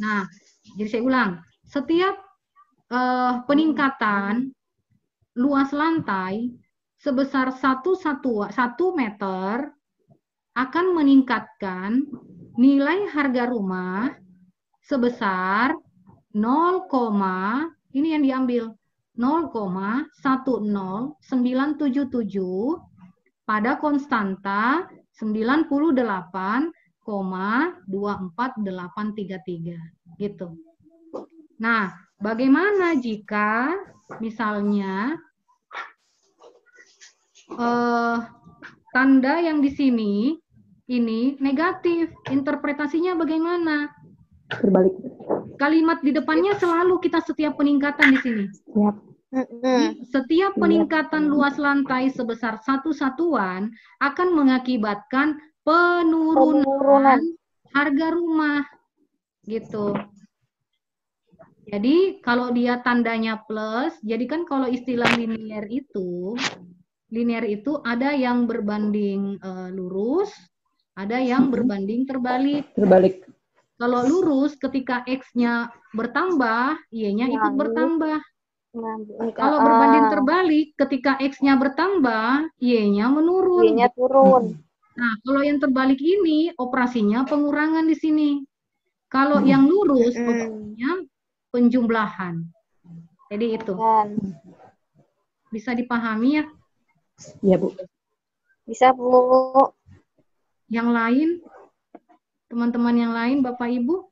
[SPEAKER 4] Nah, jadi saya ulang, setiap peningkatan luas lantai sebesar 1 meter akan meningkatkan nilai harga rumah sebesar 0, ini yang diambil 0,10977 pada konstanta 98,24833 gitu. Nah, bagaimana jika misalnya tanda yang di sini ini negatif, interpretasinya bagaimana?
[SPEAKER 5] Berbalik.
[SPEAKER 4] Kalimat di depannya selalu kita setiap peningkatan di sini.
[SPEAKER 5] Siap.
[SPEAKER 4] Setiap peningkatan luas lantai sebesar 1 satuan akan mengakibatkan penurunan harga rumah. Gitu. Jadi kalau dia tandanya plus, jadi kan kalau istilah linear itu ada yang berbanding lurus, ada yang berbanding terbalik. Kalau lurus, ketika X-nya bertambah, Y-nya ikut bertambah. Kalau berbanding terbalik, ketika X-nya bertambah, Y-nya menurun.
[SPEAKER 3] Y-nya turun.
[SPEAKER 4] Nah, kalau yang terbalik ini, operasinya pengurangan di sini. Kalau yang lurus, operasinya penjumlahan. Jadi itu. Bisa dipahami ya?
[SPEAKER 5] Iya, Bu.
[SPEAKER 3] Bisa, Bu.
[SPEAKER 4] Yang lain? Teman-teman yang lain, Bapak Ibu?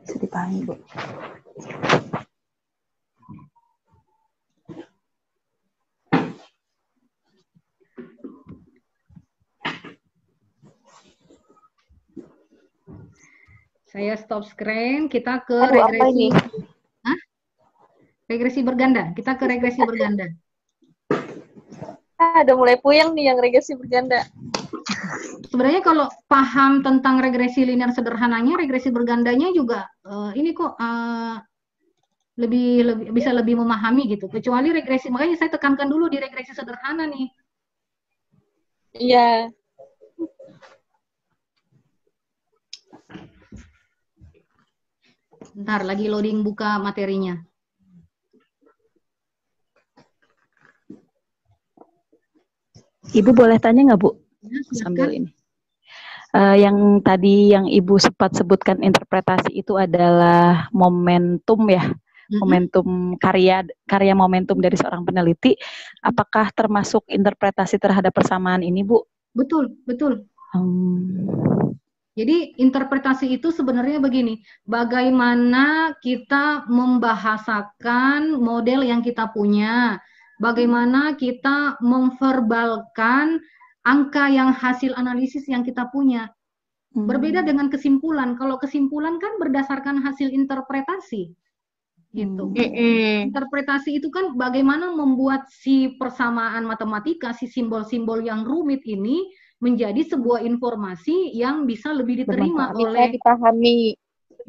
[SPEAKER 5] Bisa dipahami, Bu.
[SPEAKER 4] Saya stop screen, kita ke regresi. Regresi berganda. Kita ke regresi berganda.
[SPEAKER 3] Udah mulai puyeng nih yang regresi berganda.
[SPEAKER 4] Sebenarnya kalau paham tentang regresi linear sederhananya, regresi bergandanya juga ini kok bisa lebih memahami gitu. Kecuali regresi, makanya saya tekankan dulu di regresi sederhana nih.
[SPEAKER 3] Iya.
[SPEAKER 4] Bentar, lagi loading buka materinya.
[SPEAKER 5] Ibu boleh tanya nggak, Bu?
[SPEAKER 4] Ya,
[SPEAKER 5] sambil ini. Yang tadi yang Ibu sempat sebutkan interpretasi itu adalah momentum ya, momentum karya momentum dari seorang peneliti. Apakah termasuk interpretasi terhadap persamaan ini, Bu?
[SPEAKER 4] Betul. Jadi interpretasi itu sebenarnya begini, bagaimana kita membahasakan model yang kita punya, bagaimana kita memverbalkan angka yang hasil analisis yang kita punya. Berbeda dengan kesimpulan. Kalau kesimpulan kan berdasarkan hasil interpretasi. Gitu. Interpretasi itu kan bagaimana membuat si persamaan matematika, si simbol-simbol yang rumit ini menjadi sebuah informasi yang bisa lebih diterima lebih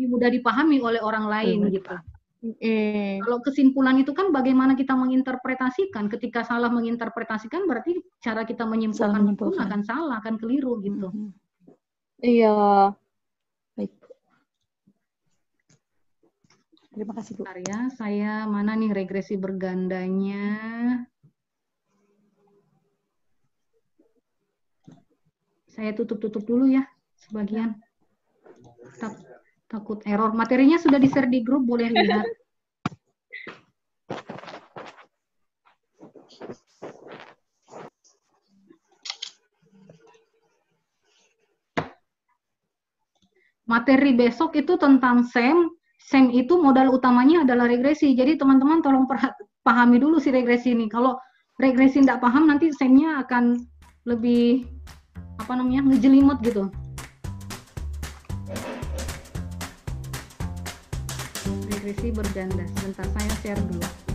[SPEAKER 4] mudah dipahami oleh orang lain gitu. Kalau kesimpulan itu kan bagaimana kita menginterpretasikan. Ketika salah menginterpretasikan berarti cara kita menyimpulkan pun akan salah, akan keliru gitu.
[SPEAKER 3] Iya.
[SPEAKER 5] Baik. Terima kasih, Bu.
[SPEAKER 4] Ya, saya mana nih regresi bergandanya? Saya tutup dulu ya sebagian. Takut error. Materinya sudah di-share di grup, boleh lihat. Materi besok itu tentang SEM. SEM itu modal utamanya adalah regresi. Jadi teman-teman tolong pahami dulu si regresi ini. Kalau regresi tidak paham, nanti SEM-nya akan lebih ngejelimut gitu. Regresi berganda. Sebentar saya share dulu.